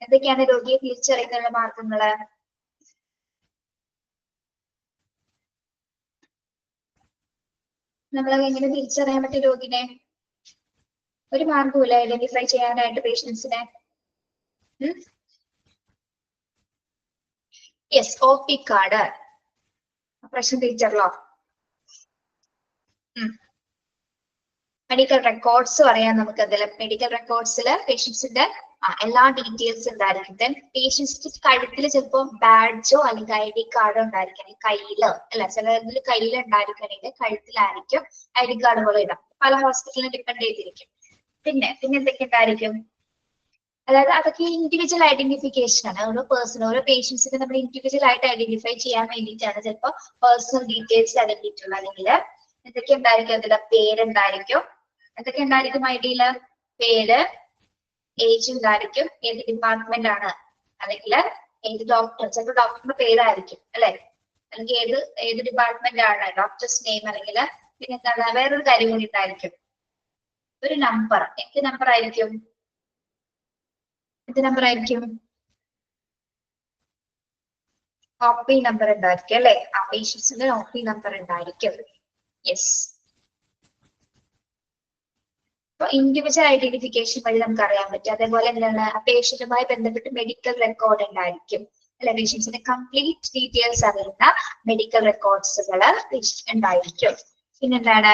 എന്തൊക്കെയാണ് രോഗിയെ തിരിച്ചറിയുന്നതിനുള്ള മാർഗങ്ങള്? നമ്മൾ എങ്ങനെ തിരിച്ചറിയാൻ പറ്റും രോഗിനെ? ഒരു മാർഗമില്ല ഐഡന്റിഫൈ ചെയ്യാനായിട്ട് പേഷ്യൻസിനെ. Yes, OP card. പ്രശ്നം തിരിച്ചറിയോ? മെഡിക്കൽ റെക്കോർഡ്സ് പറയാം നമുക്ക്. അതിൽ മെഡിക്കൽ റെക്കോർഡ്സിൽ പേഷ്യൻസിന്റെ എല്ലാ ഡീറ്റെയിൽസ് ഉണ്ടായിരിക്കും. ദെൻ പേഷ്യൻസിന്റെ കഴുത്തിൽ ചിലപ്പോൾ ബാഡ്ജോ അല്ലെങ്കിൽ ID കാർഡോ ഉണ്ടായിരിക്കണം. കയ്യിലോ അല്ല, ചിലതിൽ കയ്യിൽ ഉണ്ടായിരിക്കണമെങ്കിൽ കഴുത്തിലായിരിക്കും ID കാർഡ് പോലെ ഇടാം. പല ഹോസ്പിറ്റലിലും ഡിപ്പെൻഡ് ചെയ്തിരിക്കും. പിന്നെ എന്തൊക്കെ ഉണ്ടായിരിക്കും? അതായത് അതൊക്കെ ഇൻഡിവിജ്വൽ ഐഡന്റിഫിക്കേഷൻ ആണ്. ഓരോ പേഴ്സൺ, ഓരോ പേഷ്യൻസിനെ നമ്മൾ ഇൻഡിവിജ്വൽ ആയിട്ട് ഐഡന്റിഫൈ ചെയ്യാൻ വേണ്ടിയിട്ടാണ് ചിലപ്പോൾ പേഴ്സണൽ ഡീറ്റെയിൽസ് അറിഞ്ഞിട്ടുള്ളത്. അല്ലെങ്കിൽ എന്തൊക്കെ ഉണ്ടായിരിക്കും? അതിലെ പേരുണ്ടായിരിക്കും. എന്തൊക്കെ ഉണ്ടായിരിക്കും IDയില്? പേര്, ഏജ് ഉണ്ടായിരിക്കും, ഏത് ഡിപ്പാർട്ട്മെന്റ് ആണ്, അല്ലെങ്കിൽ ഏത് ഡോക്ടർ, ചിലപ്പോൾ ഡോക്ടറിന്റെ പേരായിരിക്കും അല്ലെ, അല്ലെങ്കിൽ ഏത് ഡിപ്പാർട്ട്മെന്റ് ആണ്, ഡോക്ടേഴ്സ് നെയിം, അല്ലെങ്കിൽ പിന്നെ എന്താണ് വേറൊരു കാര്യം കൂടി ഉണ്ടായിരിക്കും, ഒരു നമ്പർ. എന്ത് നമ്പർ ആയിരിക്കും? എന്ത് നമ്പർ ആയിരിക്കും? OP നമ്പർ ഉണ്ടായിരിക്കും അല്ലെ. ആ പേഷ്യൻസിന്റെ OP നമ്പർ ഉണ്ടായിരിക്കും. യെസ്. അപ്പൊ ഇൻഡിവിജ്വൽ ഐഡന്റിഫിക്കേഷൻ വഴി നമുക്ക് അറിയാൻ പറ്റും. അതേപോലെ എന്താണ്, പേഷ്യന്റുമായി ബന്ധപ്പെട്ട് മെഡിക്കൽ റെക്കോർഡ് ഉണ്ടായിരിക്കും അല്ലെ. പേഷ്യൻസിന്റെ കംപ്ലീറ്റ് ഡീറ്റെയിൽസ് അറിയുന്ന മെഡിക്കൽ റെക്കോർഡ്സുകൾ ഉണ്ടായിരിക്കും. പിന്നെന്താണ്,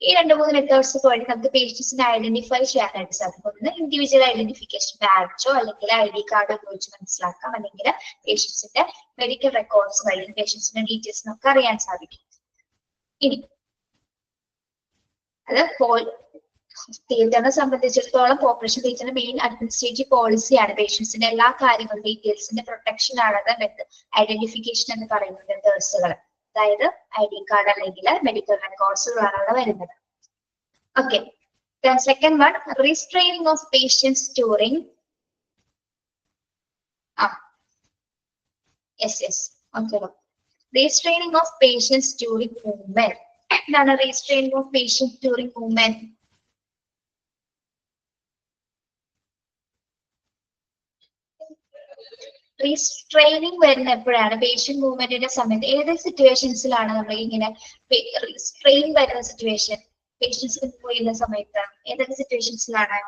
ഈ 2-3 മെത്തേഡ്സ് വഴി നമുക്ക് പേഷ്യൻസിനെ ഐഡന്റിഫൈ ചെയ്യാനായിട്ട് സാധിക്കും. ഒന്ന് ഇൻഡിവിജ്വൽ ഐഡന്റിഫിക്കേഷൻ, ബാഡ്ജോ അല്ലെങ്കിൽ ID കാർഡോ ഉപയോഗിച്ച് മനസ്സിലാക്കാം. അല്ലെങ്കിൽ പേഷ്യൻസിന്റെ മെഡിക്കൽ റെക്കോർഡ്സ് വഴി പേഷ്യൻസിന്റെ ഡീറ്റെയിൽസ് നമുക്ക് അറിയാൻ സാധിക്കും. ഇനി അത് തിയേറ്ററിനെ സംബന്ധിച്ചിടത്തോളം പോപ്പുലേഷൻ തിയേറ്ററിന്റെ മെയിൻ അഡ്മിനിസ്ട്രേറ്റീവ് പോളിസിയാണ്. പേഷ്യൻസിന്റെ എല്ലാ കാര്യങ്ങളും ഡീറ്റെയിൽസിന്റെ പ്രൊട്ടക്ഷൻ ആണ് ഐഡന്റിഫിക്കേഷൻ എന്ന് പറയുന്ന മെത്തേഡ്സുകൾ. അതായത് ID കാർഡ് അല്ലെങ്കിൽ മെഡിക്കൽ റെക്കോർഡ്സുകളാണ് അവിടെ വരുന്നത്. Okay. Second one, restraining of patients during restraining of patients during movement. എന്താണ് restraining of patients during movement? Restraining വരുന്ന എപ്പോഴാണ്? പേഷ്യന്റ് മൂവ്മെന്റിന്റെ സമയത്ത്. ഏത് സിറ്റുവേഷൻസിലാണ് നമ്മൾ ഇങ്ങനെ റീസ്ട്രെയിൻ വരുന്ന സിറ്റുവേഷൻ? പേഷ്യൻസ് മൂവ് ചെയ്യുന്ന സമയത്ത് ഏതൊക്കെ സിറ്റുവേഷൻസിലാണ്?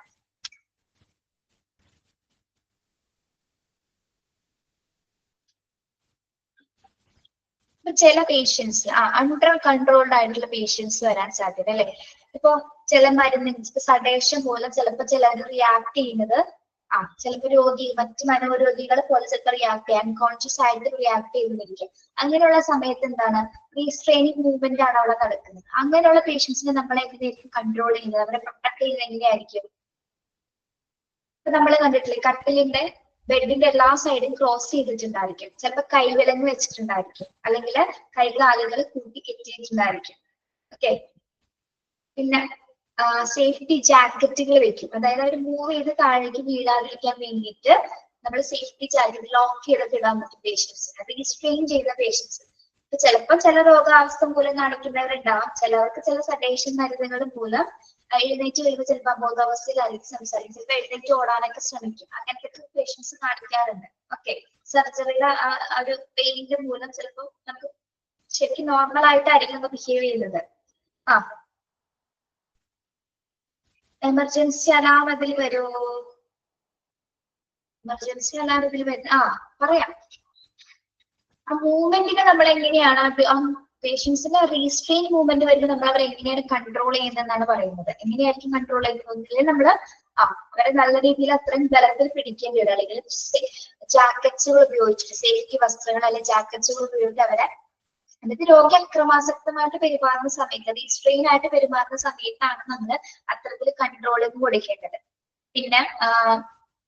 ചില പേഷ്യൻസ് അണ്ടർ കൺട്രോൾഡ് ആയിട്ടുള്ള പേഷ്യൻസ് വരാൻ സാധ്യത അല്ലെ. ഇപ്പൊ ചില മരുന്ന് സഡേഷൻ പോലെ ചിലപ്പോൾ ചിലർ റിയാക്ട് ചെയ്യുന്നത് ചിലപ്പോൾ മറ്റു മനോരോഗികളെ പോലെ ചിലപ്പോൾ റിയാക്ട് ചെയ്യാൻ അൺകോൺഷ്യസ് ആയിട്ട് റിയാക്ട് ചെയ്യുന്നിരിക്കും. അങ്ങനെയുള്ള സമയത്ത് എന്താണ്, റീസ്ട്രെയിനിങ് മൂവ്മെന്റ് ആണ് അവിടെ നടക്കുന്നത്. അങ്ങനെയുള്ള പേഷ്യൻസിനെ നമ്മൾ എങ്ങനെയായിരിക്കും കൺട്രോൾ ചെയ്യുന്നത്, അവരെ പ്രൊട്ടക്ട് ചെയ്യുന്നത് എങ്ങനെയായിരിക്കും? ഇപ്പൊ നമ്മൾ കണ്ടിട്ടില്ലേ, കട്ടിലിന്റെ ബെഡിന്റെ എല്ലാ സൈഡും ക്രോസ് ചെയ്തിട്ടുണ്ടായിരിക്കും. ചിലപ്പോൾ കൈവിലങ്ങ് വെച്ചിട്ടുണ്ടായിരിക്കും, അല്ലെങ്കിൽ കൈകാലുകൾ കൂട്ടി കെട്ടിയിട്ടുണ്ടായിരിക്കും. ഓക്കെ. പിന്നെ സേഫ്റ്റി ജാക്കറ്റുകൾ വെക്കും. അതായത് അവർ മൂവ് ചെയ്ത് താഴേക്ക് വീഴാതിരിക്കാൻ വേണ്ടിയിട്ട് നമ്മൾ സേഫ്റ്റി ജാക്കറ്റ് ലോക്ക് ചെയ്തൊക്കെ ഇടാൻ പറ്റും പേഷ്യൻസിന്. റീസ്ട്രെയിൻ ചെയ്ത പേഷ്യൻസ്. ഇപ്പൊ ചിലപ്പോൾ ചില രോഗാവസ്ഥ മൂലം കാണിക്കുന്നവരുണ്ടാവും. ചിലവർക്ക് ചില സഡേഷൻ മരുന്നുകൾ മൂലം എഴുന്നേറ്റ് വരുമ്പോൾ ചിലപ്പോൾ അബോധാവസ്ഥയിലായിരിക്കും സംസാരിക്കും. ചിലപ്പോൾ എഴുന്നേറ്റ് ഓടാനൊക്കെ ശ്രമിക്കും. അങ്ങനത്തെ പേഷ്യൻസ് കാണിക്കാറുണ്ട്. ഓക്കെ. സർജറിയുടെ ഒരു പെയിനിന്റെ മൂലം ചിലപ്പോൾ നമുക്ക് ശരിക്കും നോർമൽ ആയിട്ടായിരിക്കും ബിഹേവ് ചെയ്യുന്നത്. എമർജൻസി അലാം അതിൽ വരുമോ? എമർജൻസി അലാം ഇതിൽ വരുന്ന പറയാം. ആ മൂവ്മെന്റിനെ നമ്മൾ എങ്ങനെയാണ് പേഷ്യൻസിന്റെ റീസ്ട്രെയിൻ മൂവ്മെന്റ് വരുമ്പോൾ നമ്മൾ അവരെ എങ്ങനെയാണ് കൺട്രോൾ ചെയ്യുന്നതെന്നാണ് പറയുന്നത്. എങ്ങനെയായിരിക്കും കൺട്രോൾ ചെയ്യുന്നത്? നമ്മള് അവരെ നല്ല രീതിയിൽ അത്രയും ബലത്തിൽ പിടിക്കേണ്ടി വരും. അല്ലെങ്കിൽ ജാക്കറ്റ്സുകൾ ഉപയോഗിച്ചിട്ട്, സേഫ്റ്റി വസ്ത്രങ്ങൾ അല്ലെങ്കിൽ ജാക്കറ്റ്സുകൾ ഉപയോഗിച്ച് അവരെ, എന്നിട്ട് രോഗി അക്രമാസക്തമായിട്ട് പെരുമാറുന്ന സമയത്ത്, റീസ്ട്രെയിൻ ആയിട്ട് പെരുമാറുന്ന സമയത്താണ് നമ്മൾ അത്തരത്തിൽ കൺട്രോളിങ് കൊടുക്കേണ്ടത്. പിന്നെ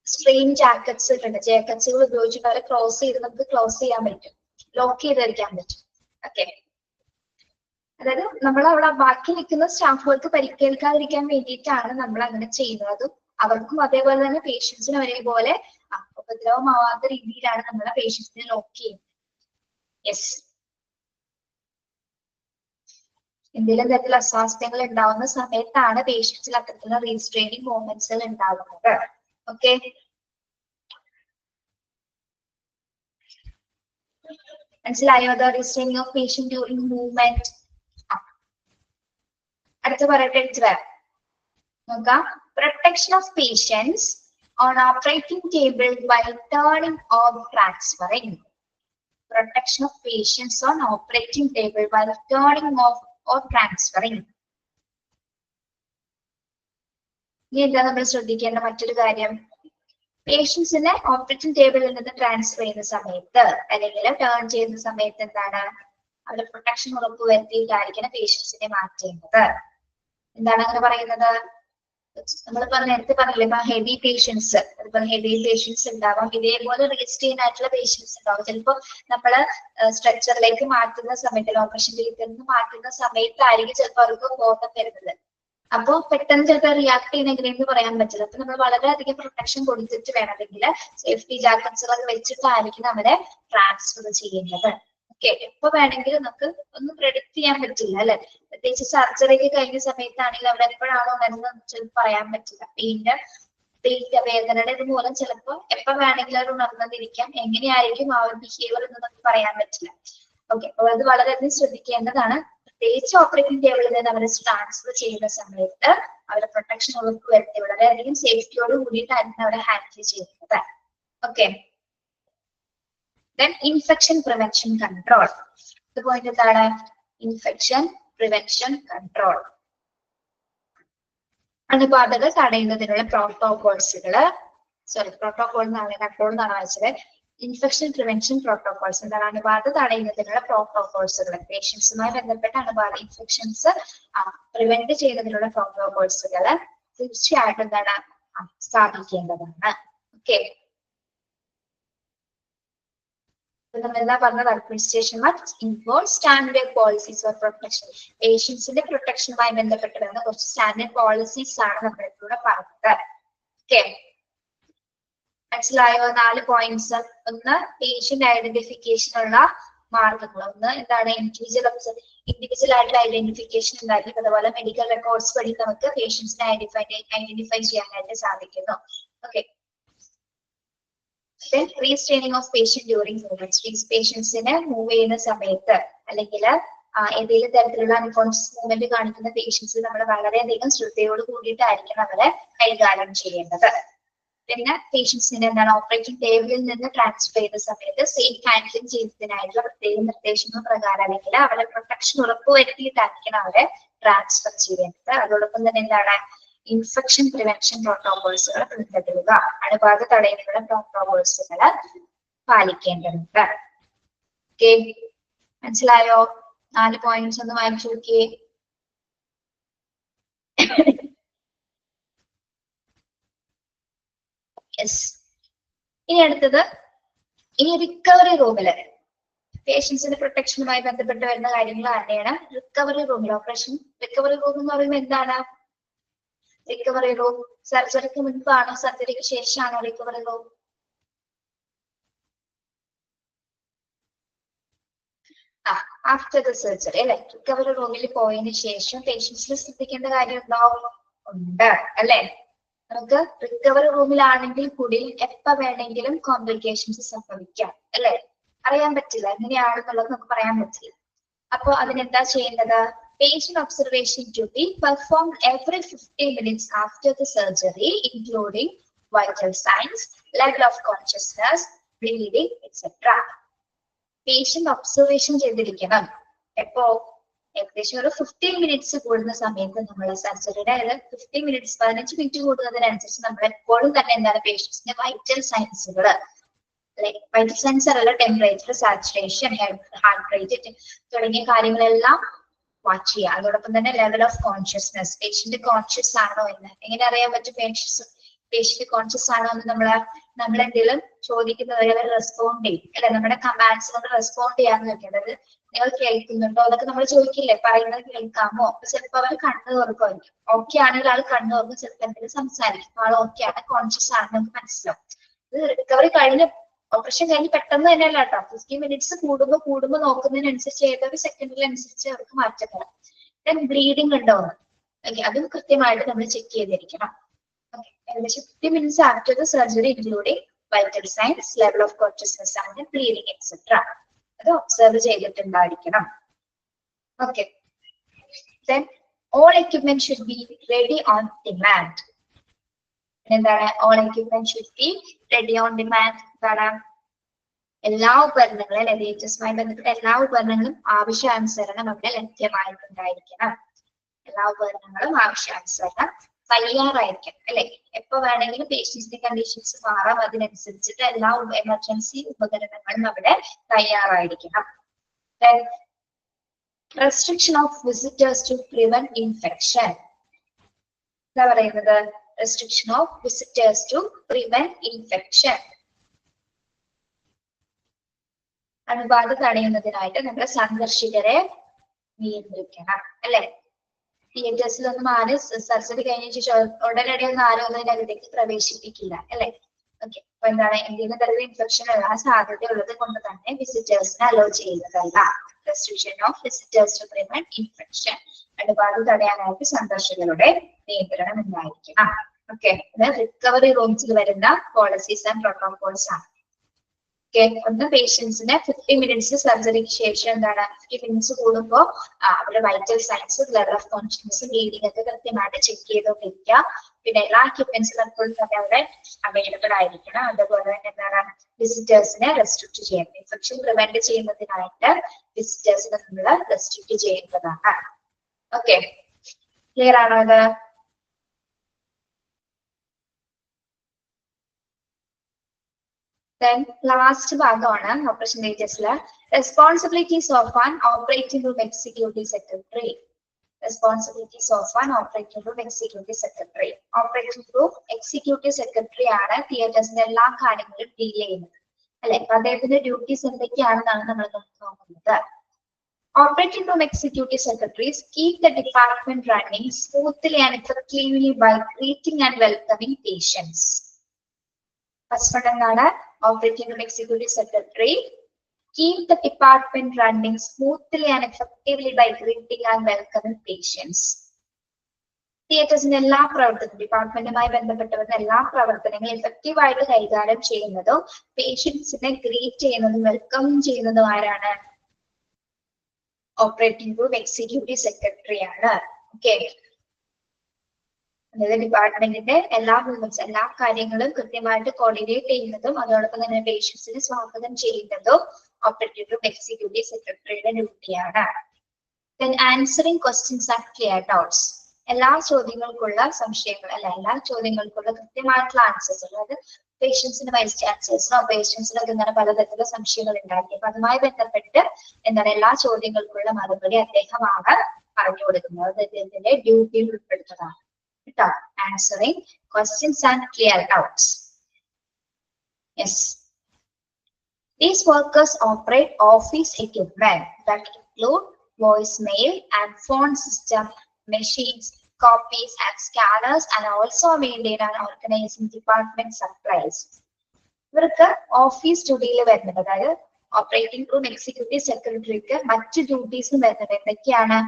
സ്ട്രെയിൻ ജാക്കറ്റ്സുകൾ ഉപയോഗിച്ചിട്ട് അവരെ ക്ലോസ് ചെയ്ത് നമുക്ക് ക്ലോസ് ചെയ്യാൻ പറ്റും. ലോക്ക് ചെയ്തിരിക്കാൻ പറ്റും. ഓക്കെ, അതായത് നമ്മൾ അവിടെ ബാക്കി നിൽക്കുന്ന സ്റ്റാഫുകൾക്ക് പരിക്കേൽക്കാതിരിക്കാൻ വേണ്ടിയിട്ടാണ് നമ്മൾ അങ്ങനെ ചെയ്യുന്നത്. അവർക്കും അതേപോലെ തന്നെ പേഷ്യൻസിനും ഒരേപോലെ ഉപദ്രവമാവാത്ത രീതിയിലാണ് നമ്മൾ പേഷ്യൻസിനെ ലോക്ക് ചെയ്യുന്നത്. യെസ്, എന്തെങ്കിലും തരത്തിലുള്ള അസ്വാസ്ഥ്യങ്ങൾ ഉണ്ടാവുന്ന സമയത്താണ് പേഷ്യൻസിൽ അത്തരത്തിലുള്ള റീസ്ട്രെയിനിങ് മൂവ്മെന്റ്സുകൾ ഉണ്ടാകുന്നത്. ഓക്കെ, മനസ്സിലായോ? The restraining of patient during movement. അടുത്ത പറയട്ടെ നോക്കാം. Protection of patients on operating table by turning or transferring. Protection of patients on operating table while turning off or transferring. ഇനി എന്താ നമ്മൾ ശ്രദ്ധിക്കേണ്ട മറ്റൊരു കാര്യം? പേഷ്യൻസിനെ ഓപ്പറേറ്റിംഗ് ടേബിളിൽ നിന്ന് ട്രാൻസ്ഫർ ചെയ്യുന്ന സമയത്ത് അല്ലെങ്കിൽ ടേൺ ചെയ്യുന്ന സമയത്ത് എന്താണ് അവരുടെ പ്രൊട്ടക്ഷൻ ഉറപ്പുവരുത്തിയിട്ടായിരിക്കണം പേഷ്യൻസിനെ മാറ്റേണ്ടത്. എന്താണ് അങ്ങനെ പറയുന്നത്? നമ്മളിപ്പോ നേരത്തെ പറഞ്ഞില്ലേ, ഇപ്പൊ ഹെവി പേഷ്യൻസ്, അതുപോലെ ഹെവി പേഷ്യൻസ് ഉണ്ടാവാം, ഇതേപോലെ റീസ്റ്റെയിൻ ആയിട്ടുള്ള പേഷ്യൻസ് ഉണ്ടാവും. ചിലപ്പോൾ നമ്മള് സ്ട്രക്ചറിലേക്ക് മാറ്റുന്ന സമയത്ത്, ഓപ്പറേഷൻ തിയേറ്ററിൽ നിന്ന് മാറ്റുന്ന സമയത്തായിരിക്കും ചിലപ്പോൾ അവർക്ക് ബോധം വരുന്നത്. അപ്പോൾ പെട്ടെന്ന് ചിലപ്പോൾ റിയാക്ട് ചെയ്യുന്ന എങ്ങനെയെന്ന് പറയാൻ പറ്റില്ല. അപ്പൊ നമ്മൾ വളരെയധികം പ്രൊട്ടക്ഷൻ കൊടുത്തിട്ട് വേണമെങ്കിൽ സേഫ്റ്റി ജാക്കറ്റ്സുകൾ വെച്ചിട്ടായിരിക്കും അവരെ ട്രാൻസ്ഫർ ചെയ്യുന്നത്. ഓക്കെ, എപ്പോ വേണമെങ്കിലും നമുക്ക് ഒന്നും പ്രെഡിക്ട് ചെയ്യാൻ പറ്റില്ല അല്ലെ. പ്രത്യേകിച്ച് സർജറിക്ക് കഴിഞ്ഞ സമയത്താണെങ്കിൽ അവിടെ എപ്പോഴാണോ ഉണരുന്നത് ചിലപ്പോൾ പറയാൻ പറ്റില്ല. വേദനയുടെ ഇത് മൂലം ചിലപ്പോൾ എപ്പോ വേണമെങ്കിലും അവർ ഉണർന്നിരിക്കാം. എങ്ങനെയായിരിക്കും ആ ഒരു ബിഹേവിയർ എന്ന് നമുക്ക് പറയാൻ പറ്റില്ല. ഓക്കെ, അപ്പോൾ അത് വളരെയധികം ശ്രദ്ധിക്കേണ്ടതാണ്. പ്രത്യേകിച്ച് ഓപ്പറേറ്റിംഗ് ടേബിളിൽ നിന്ന് അവരെ ട്രാൻസ്ഫർ ചെയ്യുന്ന സമയത്ത് അവരുടെ പ്രൊട്ടക്ഷൻ ഉറപ്പ് വരുത്തി വളരെയധികം സേഫ്റ്റിയോട് കൂടിയിട്ടായിരിക്കും അവരെ ഹാൻഡിൽ ചെയ്യുന്നത്. Okay, then infection prevention control. The point എന്താണ്? infection prevention control. അണുബാധകൾ തടയുന്നതിനുള്ള പ്രോട്ടോകോൾസുകള്, പ്രോട്ടോകോൾ എന്നാണ്, കൺട്രോൾ എന്നാണ് വായിച്ചത്. ഇൻഫെക്ഷൻ പ്രിവെൻഷൻ പ്രോട്ടോകോൾസ് എന്താണ്? അണുബാധ തടയുന്നതിനുള്ള പ്രോട്ടോകോൾസുകൾ, പേഷ്യൻസുമായി ബന്ധപ്പെട്ട അണുബാധ ഇൻഫെക്ഷൻസ് പ്രിവെന്റ് ചെയ്യുന്നതിനുള്ള പ്രോട്ടോകോൾസുകൾ തീർച്ചയായിട്ടും എന്താണ് സ്ഥാപിക്കേണ്ടതാണ്. ഓക്കെ, എന്താ പറഞ്ഞത്? Administration must involve standard policies for protection. പേഷ്യൻസിന്റെ പ്രൊട്ടക്ഷനുമായി ബന്ധപ്പെട്ട് വരുന്ന കുറച്ച് സ്റ്റാൻഡേർഡ് പോളിസീസ് ആണ് നമ്മളിവിടെ പറഞ്ഞത്. ഓക്കെ, മനസ്സിലായോ? 4 പോയിന്റ്സ്. ഒന്ന്, പേഷ്യന്റ് ഐഡന്റിഫിക്കേഷനുള്ള മാർഗങ്ങൾ. ഒന്ന് എന്താണ്? ഇൻഡിവിജ്വൽ ആയിട്ടുള്ള ഐഡന്റിഫിക്കേഷൻ ഉണ്ടായിരിക്കും. അതുപോലെ മെഡിക്കൽ റെക്കോർഡ്സ് വഴി നമുക്ക് പേഷ്യൻസിനെ ഐഡന്റിഫൈ ചെയ്യാനായിട്ട് സാധിക്കുന്നു. Okay, then restraining of patient during movements. പേഷ്യൻസിനെ മൂവ് ചെയ്യുന്ന സമയത്ത് അല്ലെങ്കിൽ ഏതെങ്കിലും തരത്തിലുള്ള അൺകോൺഷ്യസ് മൂവ്മെന്റ് കാണിക്കുന്ന പേഷ്യൻസ് നമ്മൾ വളരെയധികം ശ്രദ്ധയോട് കൂടിയിട്ടായിരിക്കും അവരെ കൈകാര്യം ചെയ്യേണ്ടത്. പിന്നെ പേഷ്യൻസിനെ എന്താണ് ഓപ്പറേറ്റിംഗ് ടേബിളിൽ നിന്ന് ട്രാൻസ്ഫർ ചെയ്യുന്ന സമയത്ത് സേഫ് ഹാൻഡ്ലിംഗ് ചെയ്യുന്നതിനായിട്ടുള്ള പ്രത്യേക നിർദ്ദേശങ്ങൾ പ്രകാരം അല്ലെങ്കിൽ അവരുടെ പ്രൊട്ടക്ഷൻ ഉറപ്പുവരുത്തിയിട്ടായിരിക്കണം അവരെ ട്രാൻസ്ഫർ ചെയ്യേണ്ടത്. അതോടൊപ്പം തന്നെ എന്താണ്? ഇൻഫെക്ഷൻ പ്രിവെൻഷൻ പ്രോട്ടോകോൾസുകൾ പിന്തുടരുക, അണുബാധ തടയുന്നതിനുള്ള പ്രോട്ടോകോൾസുകൾ പാലിക്കേണ്ടതുണ്ട്. ഓക്കെ, മനസ്സിലായോ? 4 പോയിന്റ്സ് ഒന്ന് വായിച്ചു നോക്കിയേ. യെസ്, ഇനി അടുത്തത്, ഇനി റിക്കവറി റൂമില് പേഷ്യൻസിന്റെ പ്രൊട്ടക്ഷനുമായി ബന്ധപ്പെട്ട് വരുന്ന കാര്യങ്ങൾ തന്നെയാണ് റിക്കവറി റൂമിൽ. ഓപ്പറേഷൻ റിക്കവറി റൂം എന്ന് പറയുമ്പോൾ എന്താണ്? റിക്കവറി റൂം സർജറിക്ക് മുൻപാണോ സർജറിക്ക് ശേഷമാണോ recovery room? After the surgery അല്ലെ. റിക്കവറി റൂമിൽ പോയതിനു ശേഷം പേഷ്യൻസിന് ശ്രദ്ധിക്കേണ്ട കാര്യം ഉണ്ടാവും ഉണ്ട് അല്ലെ. നമുക്ക് റിക്കവറി റൂമിലാണെങ്കിൽ കൂടി എപ്പോ വേണമെങ്കിലും കോംപ്ലിക്കേഷൻസ് സംഭവിക്കാം അല്ലെ. അറിയാൻ പറ്റില്ല എങ്ങനെയാണെന്നുള്ളത് നമുക്ക് പറയാൻ പറ്റില്ല. അപ്പൊ അതിനെന്താ ചെയ്യേണ്ടത്? Patient observation to be performed every 15 minutes after the surgery, including vital signs, level of consciousness, bleeding, etc. Patient observation ചെയ്തിരിക്കണം. എപ്പോ? ഏകദേശം ഒരു 15 മിനിറ്റ്സ് കൂടുന്ന സമയത്ത് നമ്മൾ സർജറിയുടെ 15 മിനിറ്റ്സ് 15 മിനിറ്റ് കൂടുന്നതിനനുസരിച്ച് നമ്മൾ എപ്പോഴും തന്നെ എന്താണ് പേഷ്യൻസിന്റെ വൈറ്റൽ സയൻസുകൾ, വൈറ്റൽ സയൻസ് അല്ല, ടെമ്പറേച്ചർ, സാച്ചുറേഷൻ, ഹാർട്ട് റേറ്റ് തുടങ്ങിയ കാര്യങ്ങളെല്ലാം വാച്ച് ചെയ്യുക. അതോടൊപ്പം തന്നെ level of consciousness, patient conscious ആണോ എന്ന് എങ്ങനെ അറിയാൻ പറ്റും? പേഷ്യന്റ് കോൺഷ്യസ് ആണോ എന്ന് നമ്മൾ എന്തെങ്കിലും ചോദിക്കുന്നവരെ അവർ റെസ്പോണ്ട് ചെയ്യും അല്ലെ, നമ്മുടെ കമാൻഡ്സ് കൊണ്ട് റെസ്പോണ്ട് ചെയ്യാന്ന് വെക്കുന്നത്. അതായത് നിങ്ങൾ കേൾക്കുന്നുണ്ടോ അതൊക്കെ നമ്മൾ ചോദിക്കില്ലേ, പറയുന്നത് കേൾക്കാമോ? അപ്പൊ ചിലപ്പോൾ അവർ കണ്ണ് തുറക്കുമായിരിക്കും. ഓക്കെ ആണെങ്കിൽ ആൾ കണ്ണ് തുറന്ന് ചിലപ്പോൾ എന്തെങ്കിലും സംസാരിക്കും. ആൾ ഓക്കെ ആണ്, കോൺഷ്യസ് ആണെന്ന് നമുക്ക് മനസ്സിലാവും. ഇത് റിക്കവറി കഴിഞ്ഞ ഓപ്പറേഷൻ കഴിഞ്ഞ് പെട്ടെന്ന് തന്നെയല്ല കേട്ടോ, 50 മിനിറ്റ്സ് കൂടുമ്പോൾ നോക്കുന്നതിനനുസരിച്ച് ഏതൊരു സെക്കൻഡിനനുസരിച്ച് അവർക്ക് മാറ്റം വരാം. ദെൻ ബ്ലീഡിങ് ഉണ്ടോ അതും കൃത്യമായിട്ട് നമ്മൾ ചെക്ക് ചെയ്തിരിക്കണം. ഏകദേശം 50 minutes after the surgery including vital signs, level of consciousness and bleeding etcetera അത് ഒബ്സർവ് ചെയ്തിട്ടുണ്ടായിരിക്കണം. Okay, then all equipment should be ready on demand. എന്താണ് all equipment should be ready on demand? എന്താണ് എല്ലാ ഉപകരണങ്ങളും ലേറ്റസ്റ്റുമായി ബന്ധപ്പെട്ട എല്ലാ ഉപകരണങ്ങളും ആവശ്യാനുസരണം അവിടെ ലഭ്യമായിട്ടുണ്ടായിരിക്കണം. എല്ലാ ഉപകരണങ്ങളും ആവശ്യാനുസരണം തയ്യാറായിരിക്കണം അല്ലെ. എപ്പോ വേണമെങ്കിലും പേഷ്യൻസിന്റെ കണ്ടീഷൻസ് മാറാം, അതിനനുസരിച്ചിട്ട് എല്ലാ എമർജൻസി ഉപകരണങ്ങളും അവിടെ തയ്യാറായിരിക്കണം. Restriction of visitors to prevent infection. എന്താ പറയുന്നത്? Restriction of visitors to prevent infection. അണുബാധ തടയുന്നതിനായിട്ട് നമ്മൾ സന്ദർശകരെ നിയന്ത്രിക്കണം അല്ലെ. തിയേറ്റേഴ്സിലൊന്നും ആരും സർജറി കഴിഞ്ഞ ശേഷം ഉടനടി ഒന്നും ആരും ഒന്നും അതിനകത്തേക്ക് പ്രവേശിപ്പിക്കില്ല അല്ലെ. ഓക്കെ, അപ്പൊ എന്താണ് എന്തെങ്കിലും തരത്തിൽ ഇൻഫെക്ഷൻ വരാൻ സാധ്യത ഉള്ളത് കൊണ്ട് തന്നെ വിസിറ്റേഴ്സിനെ അലോ ചെയ്യുന്നതല്ല. Restriction of visitors to prevent infection. അണുബാധ തടയാനായിട്ട് സന്ദർശകരുടെ നിയന്ത്രണം ഉണ്ടായിരിക്കണം. ഓക്കെ, ഇത് റിക്കവറി റൂംസിൽ വരുന്ന പോളിസീസ് ആൻഡ് പ്രോട്ടോകോൾസ് ആണ്. ഒന്ന് പേഷ്യൻസിന് 50 മിനിറ്റ്സ് സർജറിക്ക് ശേഷം എന്താണ് 50 മിനിറ്റ്സ് കൂടുമ്പോൾ അവരുടെ vital signs, level of consciousness, bleeding ഒക്കെ കൃത്യമായിട്ട് ചെക്ക് ചെയ്തോണ്ടിരിക്കുക. പിന്നെ എല്ലാ എക്യുപ്മെന്റ്സും എപ്പോഴും തന്നെ അവിടെ അവൈലബിൾ ആയിരിക്കണം. അതുപോലെ തന്നെ എന്താണ് വിസിറ്റേഴ്സിനെ റെസ്ട്രിക്ട് ചെയ്യണം. ഇൻഫെക്ഷൻ പ്രിവെന്റ് ചെയ്യുന്നതിനായിട്ട് വിസിറ്റേഴ്സിനെ നമ്മൾ റെസ്ട്രിക്ട് ചെയ്യേണ്ടതാണ്. ഓക്കെ, ക്ലിയർ ആണോ ഇത്? Then last ഭാഗമാണ് ഓപ്പറേഷൻ തിയേറ്റേഴ്സിലെ responsibilities of an operating room executive secretary. Responsibilities of an operating room executive secretary. Operating room executive secretary ആണ് തിയേറ്റേഴ്സിന്റെ എല്ലാ കാര്യങ്ങളും ഡീൽ ചെയ്യുന്നത് അല്ലെ. അപ്പൊ അദ്ദേഹത്തിന്റെ ഡ്യൂട്ടീസ് എന്തൊക്കെയാണെന്നാണ് നമ്മൾ നോക്കുന്നത്. Operating room executive secretaries keep the department running smoothly and effectively by greeting and welcoming patients. First one എന്താണ്? Operating room executive secretary keep the department running smoothly and effectively by greeting and welcoming patients. തിയേറ്റേഴ്സിന്റെ എല്ലാ പ്രവർത്തനവും ഡിപ്പാർട്ട്മെന്റുമായി ബന്ധപ്പെട്ട് വരുന്ന എല്ലാ പ്രവർത്തനങ്ങളും effective ആയിട്ട് കൈകാര്യം ചെയ്യുന്നതും പേഷ്യൻസിനെ ഗ്രീറ്റ് ചെയ്യുന്നതും വെൽക്കം ചെയ്യുന്നതും ആരാണ്? ഓപ്പറേറ്റിംഗ് റൂം എക്സിക്യൂട്ടീവ് സെക്രട്ടറി ആണ്. ഓക്കെ, അതായത് ഡിപ്പാർട്ട്മെന്റിന്റെ എല്ലാ മൂവ്മെന്റ്സ്, എല്ലാ കാര്യങ്ങളും കൃത്യമായിട്ട് കോർഡിനേറ്റ് ചെയ്യുന്നതും അതോടൊപ്പം തന്നെ പേഷ്യൻസിനെ സ്വാഗതം ചെയ്യുന്നതും ഓപ്പറേറ്റിംഗ് റൂം എക്സിക്യൂട്ടീവ് സെക്രട്ടറിയുടെ ഡ്യൂട്ടിയാണ്. Then answering questions and clear doubts. എല്ലാ ചോദ്യങ്ങൾക്കുള്ള സംശയങ്ങൾ അല്ല, എല്ലാ ചോദ്യങ്ങൾക്കുള്ള കൃത്യമായിട്ടുള്ള ആൻസേഴ്സ്. അതായത് പേഷ്യൻസിന് വൈസ് ചാൻസേഴ്സിനോ പേഷ്യൻസിനൊക്കെ എന്താണ് പലതരത്തിലുള്ള സംശയങ്ങൾ ഉണ്ടാക്കി. അപ്പൊ അതുമായി ബന്ധപ്പെട്ട് എന്താണ് എല്ലാ ചോദ്യങ്ങൾക്കുള്ള മറുപടി അദ്ദേഹമാണ് പറഞ്ഞു കൊടുക്കുന്നത്. അത് അദ്ദേഹത്തിന്റെ ഡ്യൂട്ടിയിൽ ഉൾപ്പെടുന്നതാണ് കേട്ടോ. Answering questions and clear doubts. Yes, these workers operate office equipment that include voicemail and phone system, machines, copies and scanners, and also maintain and organizing department supplies. ഇവർക്ക് ഓഫീസ് ഡ്യൂട്ടിയിൽ വരുന്നത്, അതായത് ഓപ്പറേറ്റിംഗ് റൂം എക്സിക്യൂട്ടീവ് സെക്രട്ടറിക്ക് മറ്റ് ഡ്യൂട്ടീസും വരുന്നത് എന്തൊക്കെയാണ്?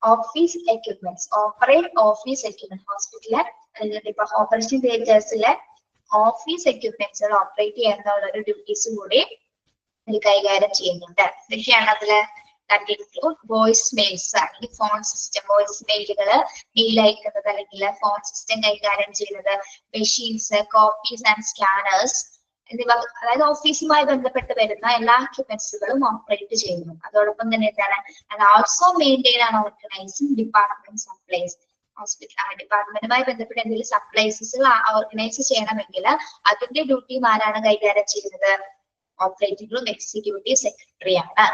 Office equipments, operate office equipment. ഹോസ്പിറ്റലിലെ അല്ലെങ്കിൽ ഇപ്പൊ ഓപ്പറേഷൻ തിയേറ്റേഴ്സിലെ ഓഫീസ് എക്യുപ്മെന്റ്സുകൾ ഓപ്പറേറ്റ് ചെയ്യാനുള്ള ഒരു ഡ്യൂട്ടീസും കൂടി കൈകാര്യം ചെയ്യുന്നുണ്ട്. ഇതൊക്കെയാണ് അതില് വോയിസ് മെയിൽസ് അല്ലെങ്കിൽ ഫോൺ സിസ്റ്റം, വോയിസ് മെയിലുകള് മെയിൽ അയക്കുന്നത് അല്ലെങ്കിൽ ഫോൺ സിസ്റ്റം കൈകാര്യം ചെയ്യുന്നത്, മെഷീൻസ്, കോപ്പീസ് ആൻഡ് സ്കാനേഴ്സ് എന്നിവ, അതായത് ഓഫീസുമായി ബന്ധപ്പെട്ട് വരുന്ന എല്ലാ എക്യുപ്മെന്റ്സുകളും ഓപ്പറേറ്റ് ചെയ്യുന്നു. അതോടൊപ്പം തന്നെ എന്താണ് and also maintain and organizing department supplies. Hospital ഡിപ്പാർട്ട്മെന്റുമായി ബന്ധപ്പെട്ട് എന്തെങ്കിലും സപ്ലൈസസ് ഓർഗനൈസ് ചെയ്യണമെങ്കിൽ അതിന്റെ ഡ്യൂട്ടിയും ആരാണ് കൈകാര്യം ചെയ്യുന്നത്? ഓപ്പറേറ്റിംഗ് റൂം എക്സിക്യൂട്ടീവ് സെക്രട്ടറി ആണ്.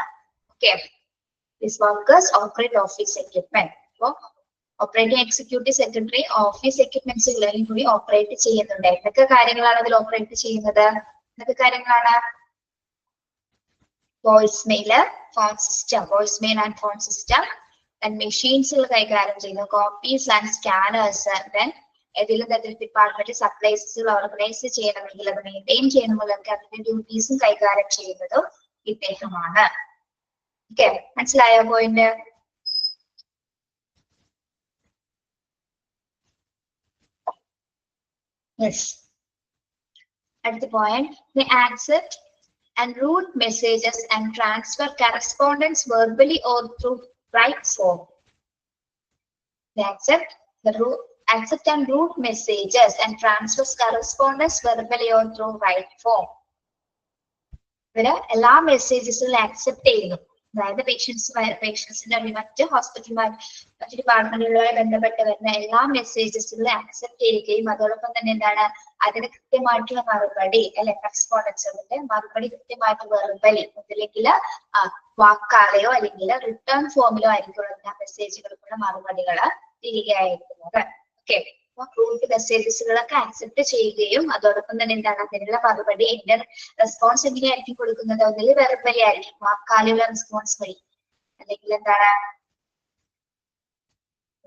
Okay, these workers operate office equipment. അപ്പോൾ ഓപ്പറേറ്റിംഗ് എക്സിക്യൂട്ടീവ് സെക്രട്ടറി ഓഫീസ് എക്യുപ്മെന്റ്സുകളിലും കൂടി ഓപ്പറേറ്റ് ചെയ്യുന്നുണ്ട്. എന്തൊക്കെ കാര്യങ്ങളാണ് അതിൽ ഓപ്പറേറ്റ് ചെയ്യുന്നത്? എന്തൊക്കെ കാര്യങ്ങളാണ്? Voicemail, phone system, voicemail and phone system, മെഷീൻസുകൾ കൈകാര്യം ചെയ്യുന്നു, കോപ്പീസ് ആൻഡ് സ്കാനേഴ്സ്, ദെൻ ഏതെങ്കിലും തരത്തിൽ ഡിപ്പാർട്ട്മെന്റ് സപ്ലൈസുകൾ ഓർഗനൈസ് ചെയ്യണമെങ്കിൽ അത് മെയിൻറ്റെയിൻ ചെയ്യണമെങ്കിൽ അതിന്റെ ഡ്യൂട്ടീസും കൈകാര്യം ചെയ്യുന്നതും ഇദ്ദേഹമാണ്. ഓക്കെ, മനസ്സിലായോ പോയിന്റ്? യെസ്. അടുത്ത point, they accept and route messages and transfer correspondence verbally or through write form. They accept and route messages and transfers correspondence verbally or through write form. ഇവര് എല്ലാ മെസ്സേജസും accept ചെയ്യുന്നു. അതായത് പേഷ്യൻസിന്റെ മറ്റ് മറ്റ് ഡിപ്പാർട്ട്മെന്റുകളുമായി ബന്ധപ്പെട്ട് വരുന്ന എല്ലാ മെസ്സേജസുകളും ആക്സെപ്റ്റ് ചെയ്യുകയും അതോടൊപ്പം തന്നെ എന്താണ് അതിന് കൃത്യമായിട്ടുള്ള മറുപടി അല്ലെ കറസ്പോണ്ടൻസിന്റെ മറുപടി കൃത്യമായിട്ട് വെർബലി അല്ലെങ്കിൽ വാക്കാലെയോ അല്ലെങ്കിൽ റിട്ടേൺ ഫോമിലോ ആയിരിക്കും എല്ലാ മെസ്സേജുകൾക്കുള്ള മറുപടികൾ തിരികെ അയക്കുന്നത്. ഓക്കെ, റൂട്ട് മെസ്സേജസുകളൊക്കെ ആക്സെപ്റ്റ് ചെയ്യുകയും അതോടൊപ്പം തന്നെ എന്താണ് അതിനുള്ള മറുപടി എന്റെ റെസ്പോൺസ് എങ്ങനെയായിരിക്കും കൊടുക്കുന്നത്? ഒന്നിൽ വെർബലി ആയിരിക്കും, വാക്കാലുള്ള റെസ്പോൺസ് വഴി, അല്ലെങ്കിൽ എന്താണ്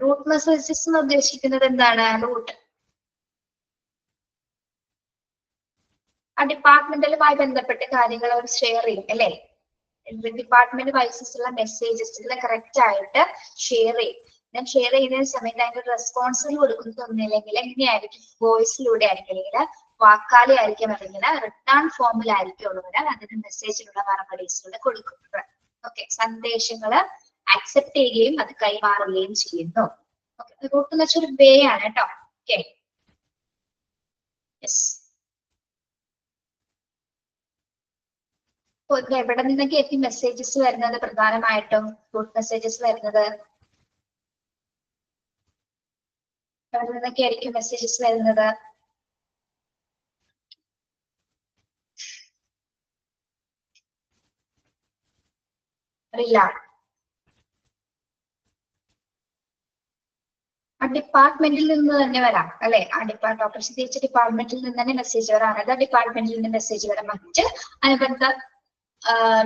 റൂട്ട് മെസ്സേജസ് എന്ന് ഉദ്ദേശിക്കുന്നത് എന്താണ്? റൂട്ട് ആ ഡിപ്പാർട്ട്മെന്റലുമായി ബന്ധപ്പെട്ട കാര്യങ്ങൾ അവർ ഷെയർ ചെയ്യും അല്ലെ, ഡിപ്പാർട്ട്മെന്റ് വൈസസ് ഉള്ള മെസ്സേജസുകളെ കറക്റ്റ് ആയിട്ട് ഷെയർ ചെയ്യും. ഞാൻ ഷെയർ ചെയ്യുന്ന സമയത്ത് അതിന്റെ റെസ്പോൺസുകൾ കൊടുക്കുന്നത് ഒന്നില്ലെങ്കിൽ എങ്ങനെയായിരിക്കും? വോയിസിലൂടെ ആയിരിക്കും, അല്ലെങ്കിൽ വാക്കാലെ ആയിരിക്കും, അല്ലെങ്കിൽ റിട്ടേൺ ഫോമിലായിരിക്കും ഉള്ളവര് അതിന്റെ മെസ്സേജിലുള്ള മറുപടീസിലൂടെ കൊടുക്കുന്നത്. ഓക്കെ, സന്ദേശങ്ങള് ആക്സെപ്റ്റ് ചെയ്യുകയും അത് കൈമാറുകയും ചെയ്യുന്നു. ഓക്കെ, റൂട്ട് എന്ന് വെച്ചൊരു വേ ആണ് കേട്ടോ. Okay, yes. എവിടെ നിന്നൊക്കെ ആയിരിക്കും മെസ്സേജസ് വരുന്നത്? പ്രധാനമായിട്ടും റൂട്ട് മെസ്സേജസ് വരുന്നത് എവിടെ നിന്നൊക്കെ ആയിരിക്കും മെസ്സേജസ് വരുന്നത്? അറിയില്ല. ആ ഡിപ്പാർട്ട്മെന്റിൽ നിന്ന് തന്നെ വരാം അല്ലെ, ആ ഓപ്പറേഷൻ തിരിച്ച ഡിപ്പാർട്ട്മെന്റിൽ നിന്ന് തന്നെ മെസ്സേജ് വരാം. അത് ഡിപ്പാർട്ട്മെന്റിൽ നിന്ന് മെസ്സേജ് വരാം. മറ്റ് അനുബന്ധ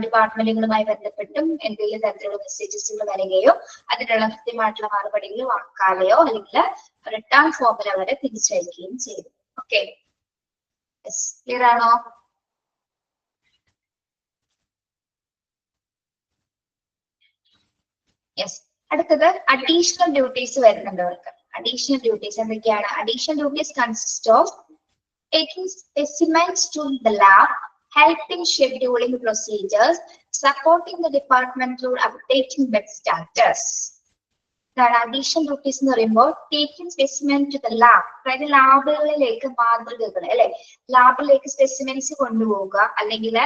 ഡിപ്പാർട്ട്മെന്റുകളുമായി ബന്ധപ്പെട്ടും എന്തെങ്കിലും തരത്തിലുള്ള മെസ്സേജസുകൾ വരികയോ അതിനുള്ള കൃത്യമായിട്ടുള്ള മറുപടികൾ വാക്കാലെയോ അല്ലെങ്കിൽ റിട്ടേൺ ഫോമിൽ അവരെ തിരിച്ചയക്കുകയും ചെയ്തു. ഓക്കെ, ക്ലിയർ ആണോ? യെസ്. അടുത്തത് അഡീഷണൽ ഡ്യൂട്ടീസ് വരുന്നുണ്ട് അവർക്ക്. അഡീഷണൽ ഡ്യൂട്ടീസ് എന്തൊക്കെയാണ്? Additional duties consist of taking specimens to the lab, helping scheduling procedures, supporting the department through updating bed status. Additional duties എന്ന് പറയുമ്പോൾ taking specimen to the lab, അതായത് ലാബുകളിലേക്ക് മാതൃകകൾ അല്ലെ, ലാബിലേക്ക് സ്പെസിമെൻസ് കൊണ്ടുപോവുക, അല്ലെങ്കിൽ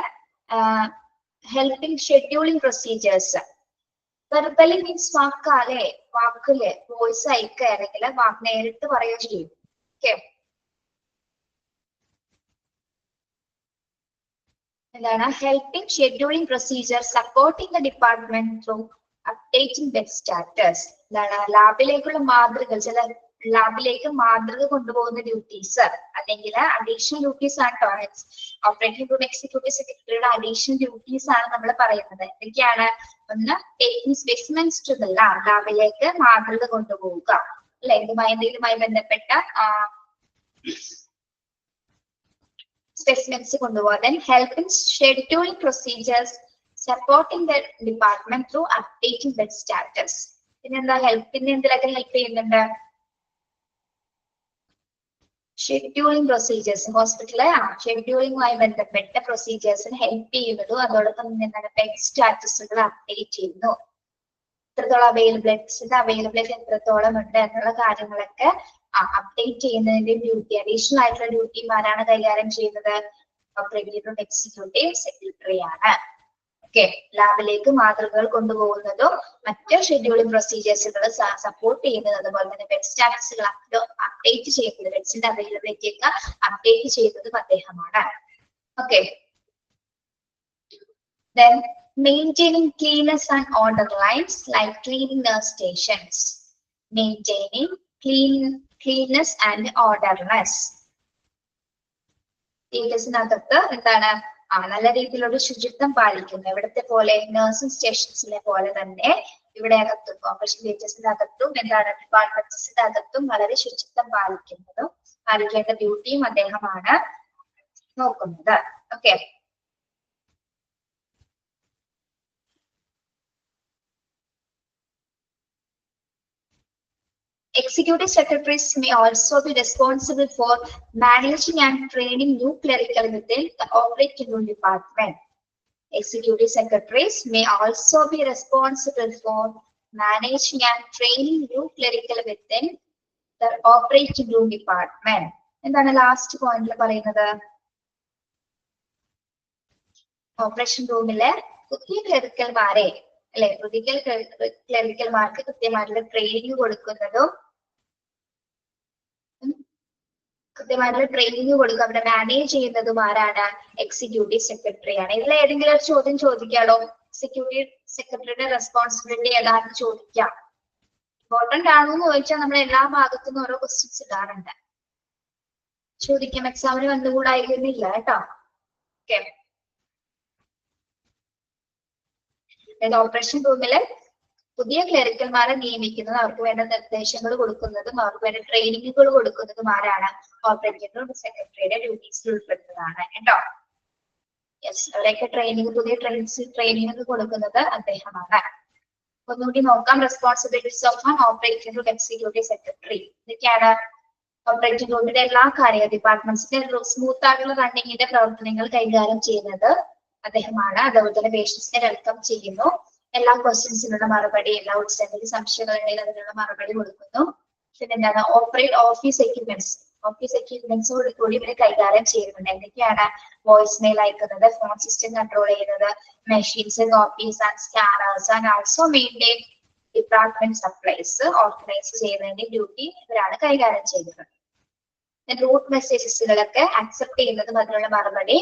helping scheduling procedures. Verbally means വാക്കാലെ, വാക്കില് വോയിസ് അയക്കുക അല്ലെങ്കിൽ നേരിട്ട് പറയുകയോ ചെയ്യും. ഓക്കെ, എന്താണ് helping scheduling procedure, supporting the department through updating bed status. എന്താണ് ലാബിലേക്കുള്ള മാതൃക, ചില ലാബിലേക്ക് മാതൃക കൊണ്ടുപോകുന്ന ഡ്യൂട്ടീസ് അല്ലെങ്കിൽ അഡീഷണൽ ഡ്യൂട്ടീസ് ആണ് കേട്ടോ. ഓപ്പറേറ്റിംഗ് ഗ്രൂപ്പ് എക്സിക്യൂട്ടീവ് സെക്രട്ടറിയുടെ അഡീഷണൽ ഡ്യൂട്ടീസ് ആണ് നമ്മൾ പറയുന്നത്. എന്തൊക്കെയാണ്? ഒന്ന്, taking specimens to the lab, ലാബിലേക്ക് മാതൃക കൊണ്ടുപോവുക അല്ലെ, എന്തെങ്കിലുമായി ബന്ധപ്പെട്ട സ്പെസിമെൻസ് കൊണ്ടുപോകുക. Then helping scheduling procedures, supporting the department through updating bed status. പിന്നെന്താ ഹെൽപ്പിന് എന്തിലൊക്കെ ഹെൽപ്പ് ചെയ്യുന്നുണ്ട്? ഷെഡ്യൂളിംഗ് പ്രൊസീജിയേഴ്സ്, ഹോസ്പിറ്റലിലെ ഷെഡ്യൂളിംഗുമായി ബന്ധപ്പെട്ട പ്രൊസീജിയേഴ്സിന് ഹെൽപ്പ് ചെയ്യുന്നതും അതോടൊപ്പം എന്താണ് ബെഡ് സ്റ്റാറ്റസുകൾ അപ്ഡേറ്റ് ചെയ്യുന്നു. എത്രത്തോളം ബെഡ്സിന്റെ അവൈലബിലിറ്റി എത്രത്തോളം ഉണ്ട് എന്നുള്ള കാര്യങ്ങളൊക്കെ അപ്ഡേറ്റ് ചെയ്യുന്നതിന്റെ ഡ്യൂട്ടി, അഡീഷണൽ ആയിട്ടുള്ള ഡ്യൂട്ടിമാരാണ് കൈകാര്യം ചെയ്യുന്നത്? ഓപ്പറേറ്റിംഗ് ഗ്രൂപ്പ് എക്സിക്യൂട്ടീവ് സെക്രട്ടറി ആണ്. ഓക്കെ, ലാബിലേക്ക് മാതൃകകൾ കൊണ്ടുപോകുന്നതും മറ്റ് ഷെഡ്യൂളിംഗ് പ്രൊസീജിയേഴ്സുകൾ സപ്പോർട്ട് ചെയ്യുന്നത്, അതുപോലെ തന്നെ ബെഡ് സ്റ്റാറ്റസുകൾ അപ്ഡേറ്റ് ചെയ്യുന്നത്, ബെഡ്സിന്റെ അവൈലബിലിറ്റി ഒക്കെ അപ്ഡേറ്റ് ചെയ്യുന്നതും അദ്ദേഹമാണ്. Okay, then maintaining cleanliness and order lines like cleaning nurse stations. Maintaining cleanness and orderliness. തിയേറ്റേഴ്സിനകത്ത് എന്താണ് നല്ല രീതിയിലുള്ള ശുചിത്വം പാലിക്കുന്നു. ഇവിടുത്തെ പോലെ നഴ്സിംഗ് സ്റ്റേഷൻസിലെ പോലെ തന്നെ ഇവിടെ അകത്തും ഓപ്പറേഷൻ തിയേറ്റേഴ്സിന്റെ അകത്തും എന്താണ് ഡിപ്പാർട്ട്മെന്റ്സിന്റെ അകത്തും വളരെ ശുചിത്വം പാലിക്കേണ്ട ഡ്യൂട്ടിയും അദ്ദേഹമാണ് നോക്കുന്നത്. Okay. Executive secretaries may also be responsible for managing and training new clerical within the operating room department. Executive secretaries may also be responsible for managing and training new clerical within the operating room department. എന്താണ് last പോയിന്റിൽ പറയുന്നത്? Operation റൂമിലെ പുതിയ ക്ലറിക്കൽമാരെ അല്ലെ, പുതിയ ക്ലറിക്കൽമാർക്ക് കൃത്യമായിട്ടുള്ള training കൊടുക്കുന്നതും അവിടെ മാനേജ് ചെയ്യുന്നതും ആരാണ്? എക്സിക്യൂട്ടീവ് സെക്രട്ടറി ആണ്. ഇതിൽ ഏതെങ്കിലും ഒരു ചോദ്യം ചോദിക്കാലോ, എക്സിക്യൂട്ടീവ് സെക്രട്ടറിയുടെ റെസ്പോൺസിബിലിറ്റി ഏതാണെന്ന് ചോദിക്കാം. ഇമ്പോർട്ടന്റ് ആണോ എന്ന് ചോദിച്ചാൽ നമ്മൾ എല്ലാ ഭാഗത്തു നിന്നും ഓരോ ക്വസ്റ്റ്യൻസ് ഇടാറുണ്ട്. ചോദിക്കാം, എക്സാമിന് വന്നുകൂടായിരുന്നില്ല കേട്ടോ. ഓക്കെ. ഓപ്പറേഷൻ റൂമില് പുതിയ ക്ലറിക്കൽമാരെ നിയമിക്കുന്നത്, അവർക്ക് വേണ്ട നിർദ്ദേശങ്ങൾ കൊടുക്കുന്നതും അവർക്ക് വേണ്ട ട്രെയിനിങ്ങുകൾ കൊടുക്കുന്നതും ആരാണ്? ഓപ്പറേറ്റിംഗ് റൂം സെക്രട്ടറിയുടെ ഡ്യൂട്ടീസിൽ ഉൾപ്പെടുന്നതാണ് കേട്ടോ. യെസ്, അവരൊക്കെ പുതിയ ട്രെയിനിങ് കൊടുക്കുന്നത് അദ്ദേഹമാണ്. ഒന്നുകൂടി നോക്കാം. Responsibilities of an operating room executive secretary. ഇതൊക്കെയാണ് ഓപ്പറേറ്റിംഗ് റൂമിന്റെ എല്ലാ ഡിപ്പാർട്ട്മെന്റ്സിന്റെ സ്മൂത്ത് ആയിട്ടുള്ള റണ്ണിങ്ങിന്റെ പ്രവർത്തനങ്ങൾ കൈകാര്യം ചെയ്യുന്നത് അദ്ദേഹമാണ്. അതുപോലെ തന്നെ പേഷ്യൻസിനെ വെൽക്കം ചെയ്യുന്നു, എല്ലാ ക്വസ്റ്റ്യൻസിനുള്ള മറുപടി, എല്ലാ എന്തെങ്കിലും സംശയങ്ങളുണ്ടെങ്കിൽ അതിനുള്ള മറുപടി കൊടുക്കുന്നു. പിന്നെ എന്താണ് ഓഫീസ് എക്യുപ്മെന്റ്സോട് കൂടി ഇവരെ കൈകാര്യം ചെയ്യുന്നുണ്ട്. എന്തൊക്കെയാണ്? വോയിസ് മെയിൽ അയക്കുന്നത്, ഫോൺ സിസ്റ്റം കൺട്രോൾ ചെയ്യുന്നത്, machines, copies and scanners and also maintain department supplies organise ചെയ്യുന്നതിന്റെ ഡ്യൂട്ടി ഇവരാണ് കൈകാര്യം ചെയ്യുന്നത്. റൂട്ട് മെസ്സേജസുകളൊക്കെ അക്സെപ്റ്റ് ചെയ്യുന്നതും അതിനുള്ള മറുപടി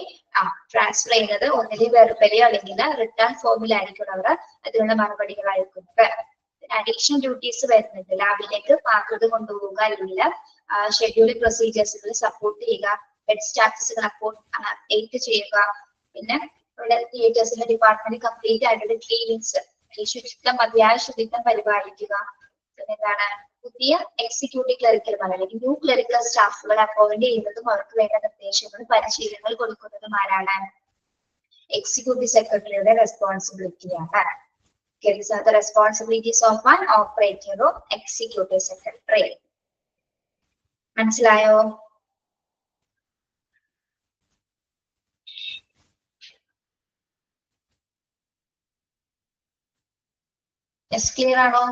ട്രാൻസ്ഫർ ചെയ്യുന്നത് ഒന്നിലെ വെർബലിയോ അല്ലെങ്കിൽ റിട്ടേൺ ഫോമിലായിരിക്കും അവർ അതിനുള്ള മറുപടികൾ അയക്കുന്നത്. അഡീഷണൽ ഡ്യൂട്ടീസ് വരുന്നുണ്ട്. ലാബിലേക്ക് പാകൃത കൊണ്ടുപോവുക, അല്ലെങ്കിൽ ഷെഡ്യൂളിംഗ് പ്രൊസീജിയേഴ്സുകൾ സപ്പോർട്ട് ചെയ്യുക, ബെഡ് സ്റ്റാറ്റസുകൾ അപ്ഡേറ്റ് ചെയ്യുക. പിന്നെ ഇവിടെ തിയേറ്റേഴ്സിന്റെ ഡിപ്പാർട്ട്മെന്റ് കംപ്ലീറ്റ് ആയിട്ടുള്ള ക്ലീനിങ്സ്, മതിയായ ശുചിത്വം പരിപാലിക്കുക. പിന്നെ എന്താണ്? പുതിയ എക്സിക്യൂട്ടീവ് ക്ലറിക്കൽമാർ അല്ലെങ്കിൽ ന്യൂ ക്ലറിക്കൽ സ്റ്റാഫുകളെ അപ്പോയിന്റ് ചെയ്യുന്നതും അവർക്ക് വേണ്ട നിർദ്ദേശങ്ങൾ പരിശീലനങ്ങൾ കൊടുക്കുന്നതും ആരാണ്? എക്സിക്യൂട്ടീവ് സെക്രട്ടറിയുടെ റെസ്പോൺസിബിലിറ്റിയാണ്. These are the responsibilities of an operating room executive secretary. മനസ്സിലായോ? യെസ്, ക്ലിയർ ആണോ?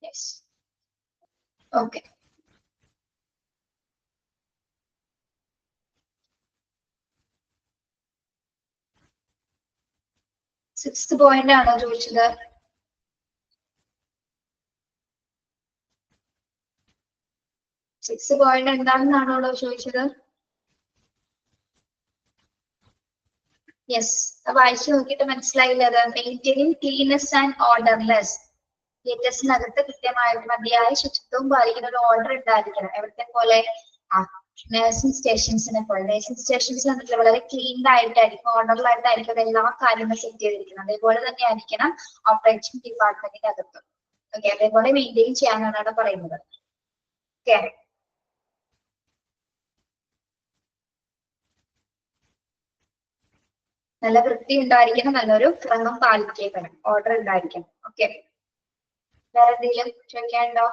Yes, okay. സിക്സ്ത് പോയിന്റ് ആണോ ചോദിച്ചത്? സിക്സ് പോയിന്റ് എന്താണെന്നാണോ ചോദിച്ചത്? യെസ്, വായിച്ചു നോക്കിയിട്ട് മനസ്സിലായില്ല. അത് മെയിൻറ്റെയിനിങ് ക്ലീൻനെസ് ആൻഡ് ഓർഡർനെസ്. തിയേറ്റേഴ്സിനകത്ത് കൃത്യമായിട്ട് മതിയായ ശുചിത്വവും പാലിക്കുന്ന ഒരു ഓർഡർ ഉണ്ടായിരിക്കണം. എവിടത്തെ പോലെ? നഴ്സിംഗ് സ്റ്റേഷൻസിനെ പോലെ. നഴ്സിംഗ് സ്റ്റേഷൻസ് വന്നിട്ട് വളരെ ക്ലീൻഡ് ആയിട്ടായിരിക്കും, ഓർഡറിലായിട്ടായിരിക്കും എല്ലാ കാര്യങ്ങളും സെറ്റ് ചെയ്തിരിക്കുന്നത്. അതേപോലെ തന്നെ ആയിരിക്കണം ഓപ്പറേറ്റിംഗ് ഡിപ്പാർട്ട്മെന്റിന്റെ അകത്ത്. ഓക്കെ, അതേപോലെ മെയിൻറ്റെയിൻ ചെയ്യാനാണ് അവിടെ പറയുന്നത്. ഓക്കെ, നല്ല വൃത്തി ഉണ്ടായിരിക്കണം, നല്ലൊരു ക്രമം പാലിക്കണം, ഓർഡർ ഉണ്ടായിരിക്കണം. ഓക്കെ, വേറെ എന്തെങ്കിലും ചോദിക്കാനുണ്ടോ?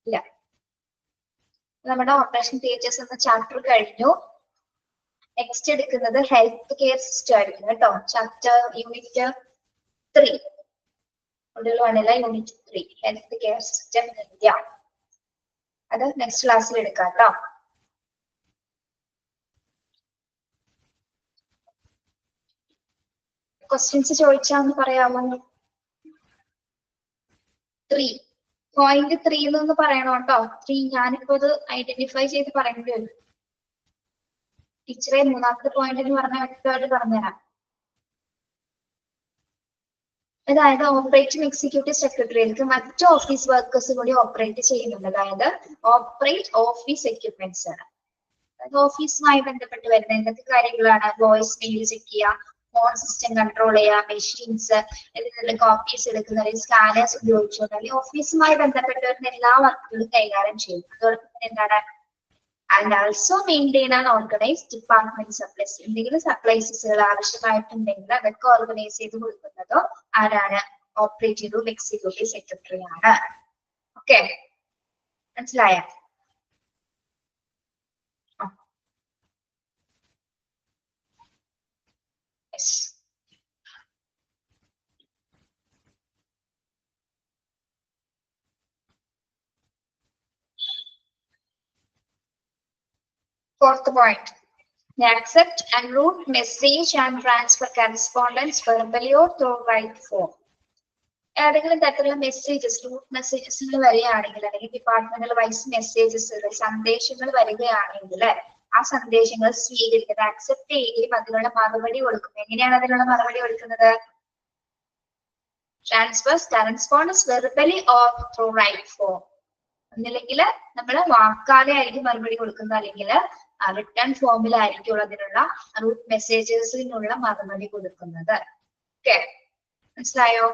ഇല്ല. നമ്മുടെ ഓപ്പറേഷൻ തിയേറ്റേഴ്സ് എന്ന ചാപ്റ്റർ കഴിഞ്ഞു. നെക്സ്റ്റ് എടുക്കുന്നത് ഹെൽത്ത് കെയർ സിസ്റ്റം ആയിരിക്കും കേട്ടോ. Chapter unit 3 unit 3 health care system in India. അത് നെക്സ്റ്റ് ക്ലാസ്സിൽ എടുക്കാം കേട്ടോ. ക്വസ്റ്റ്യൻസ് ചോദിച്ചാന്ന് പറയാമോ? 3 പോയിന്റ് 3 എന്നൊന്ന് പറയണോ കേട്ടോ. 3 ഞാനിപ്പോ അത് ഐഡന്റിഫൈ ചെയ്ത് പറയേണ്ടി വരും. ടീച്ചറെ മൂന്നാമത്തെ പോയിന്റ് എന്ന് പറഞ്ഞ വ്യക്തമായിട്ട് പറഞ്ഞുതരാം. അതായത് ഓപ്പറേറ്റിംഗ് എക്സിക്യൂട്ടീവ് സെക്രട്ടറികൾക്ക് മറ്റു ഓഫീസ് വർക്കേഴ്സ് കൂടി ഓപ്പറേറ്റ് ചെയ്യുന്നുണ്ട്. അതായത് ഓപ്പറേറ്റ് ഓഫീസ് എക്യുപ്മെന്റ്സ് ആണ്. അതായത് ഓഫീസുമായി ബന്ധപ്പെട്ട് വരുന്ന എന്തൊക്കെ കാര്യങ്ങളാണ്? വോയിസ് മെയിൽ ചെക്ക് ചെയ്യുക, ഫോൺ സിസ്റ്റം കൺട്രോൾ ചെയ്യുക, മെഷീൻസ്, ഇതിനുള്ള കോപ്പീസ് എടുക്കുന്നത്, സ്കാനേഴ്സ് ഉപയോഗിച്ചുകൊണ്ട് അല്ലെങ്കിൽ ഓഫീസുമായി ബന്ധപ്പെട്ട് വരുന്ന എല്ലാ വർക്കുകളും കൈകാര്യം ചെയ്യും. അതോടൊപ്പം തന്നെ എന്താണ്? And also maintain and organise department supplies. എന്തെങ്കിലും സപ്ലൈസുകൾ ആവശ്യമായിട്ടുണ്ടെങ്കിൽ അതൊക്കെ ഓർഗനൈസ് ചെയ്ത് കൊടുക്കുന്നതോ ആരാണ്? ഓപ്പറേറ്റീവ് എക്സിക്യൂട്ടീവ് സെക്രട്ടറി ആണ്. ഓക്കെ, മനസ്സിലായോ? Fourth point. They accept and route message and transfer correspondence verbally or through write form. ഏതെങ്കിലും തരത്തിലുള്ള മെസ്സേജസ്, റൂട്ട് മെസ്സേജസ് വരികയാണെങ്കിൽ അല്ലെങ്കിൽ ഡിപ്പാർട്ട്മെന്റൽ വൈസ് മെസ്സേജസ്, സന്ദേശങ്ങൾ വരികയാണെങ്കിൽ ആ സന്ദേശങ്ങൾ സ്വീകരിക്കുന്നത്, അക്സെപ്റ്റ് ചെയ്യുകയും അതിനുള്ള മറുപടി കൊടുക്കും. എങ്ങനെയാണ് അതിനുള്ള മറുപടി കൊടുക്കുന്നത്? Transfers correspondence verbally or through write form. ഒന്നില്ലെങ്കിൽ നമ്മൾ വാക്കാലെ ആയിരിക്കും മറുപടി കൊടുക്കുന്നത്, അല്ലെങ്കിൽ റിട്ടേൺ ഫോമിലായിരിക്കും അതിനുള്ള റൂട്ട് മെസ്സേജസിനുള്ള മറുപടി കൊടുക്കുന്നത്. ഓക്കെ, മനസ്സിലായോ?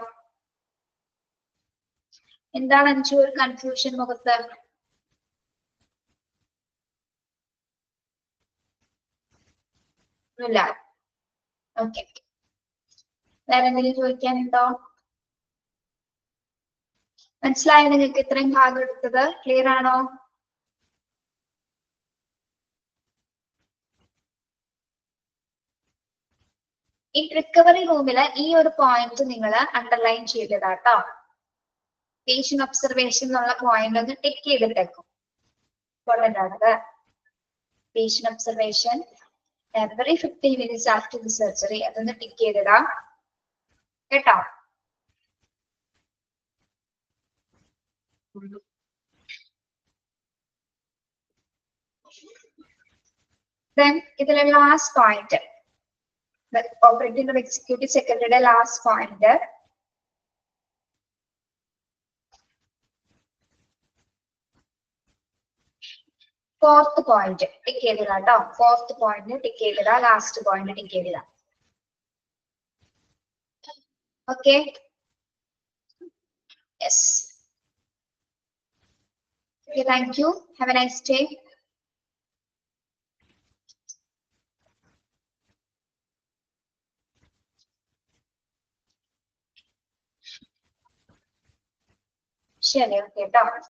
എന്താണ് അഞ്ചു ഒരു കൺഫ്യൂഷൻ മുഖത്ത്? ഇല്ല. ഓക്കെ, വേറെ എന്തെങ്കിലും ചോദിക്കാനുണ്ടോ? മനസ്സിലായോ നിങ്ങൾക്ക് ഇത്രയും ഭാഗം എടുത്തത്? ക്ലിയർ ആണോ? ഈ റിക്കവറി റൂമില് ഈ ഒരു പോയിന്റ് നിങ്ങൾ അണ്ടർലൈൻ ചെയ്തതാട്ടോ. പേഷ്യന്റ് ഒബ്സർവേഷൻ എന്നുള്ള പോയിന്റ് ഒന്ന് ടിക്ക് ചെയ്തിട്ടേക്കും. ഇമ്പോർട്ടന്റ് ആണത്. Patient observation every 15 minutes after the surgery, അതൊന്ന് ടിക്ക് ചെയ്തിടാ കേട്ടോ. Then ഇതിലെ ലാസ്റ്റ് പോയിന്റ്, ഓപ്പറേറ്റിംഗ് എക്സിക്യൂട്ടീവ് സെക്രട്ടറിയുടെ last point, fourth point tick ചെയ്തിടാം കേട്ടോ. ഫോർത്ത് പോയിന്റ് ടിക്ക് ചെയ്തിടാം, ലാസ്റ്റ് പോയിന്റ് ടിക്ക് ചെയ്തിടാം. Okay, yes. Okay, thank you. Have a nice day. ശരി, ഓക്കെ കേട്ടോ.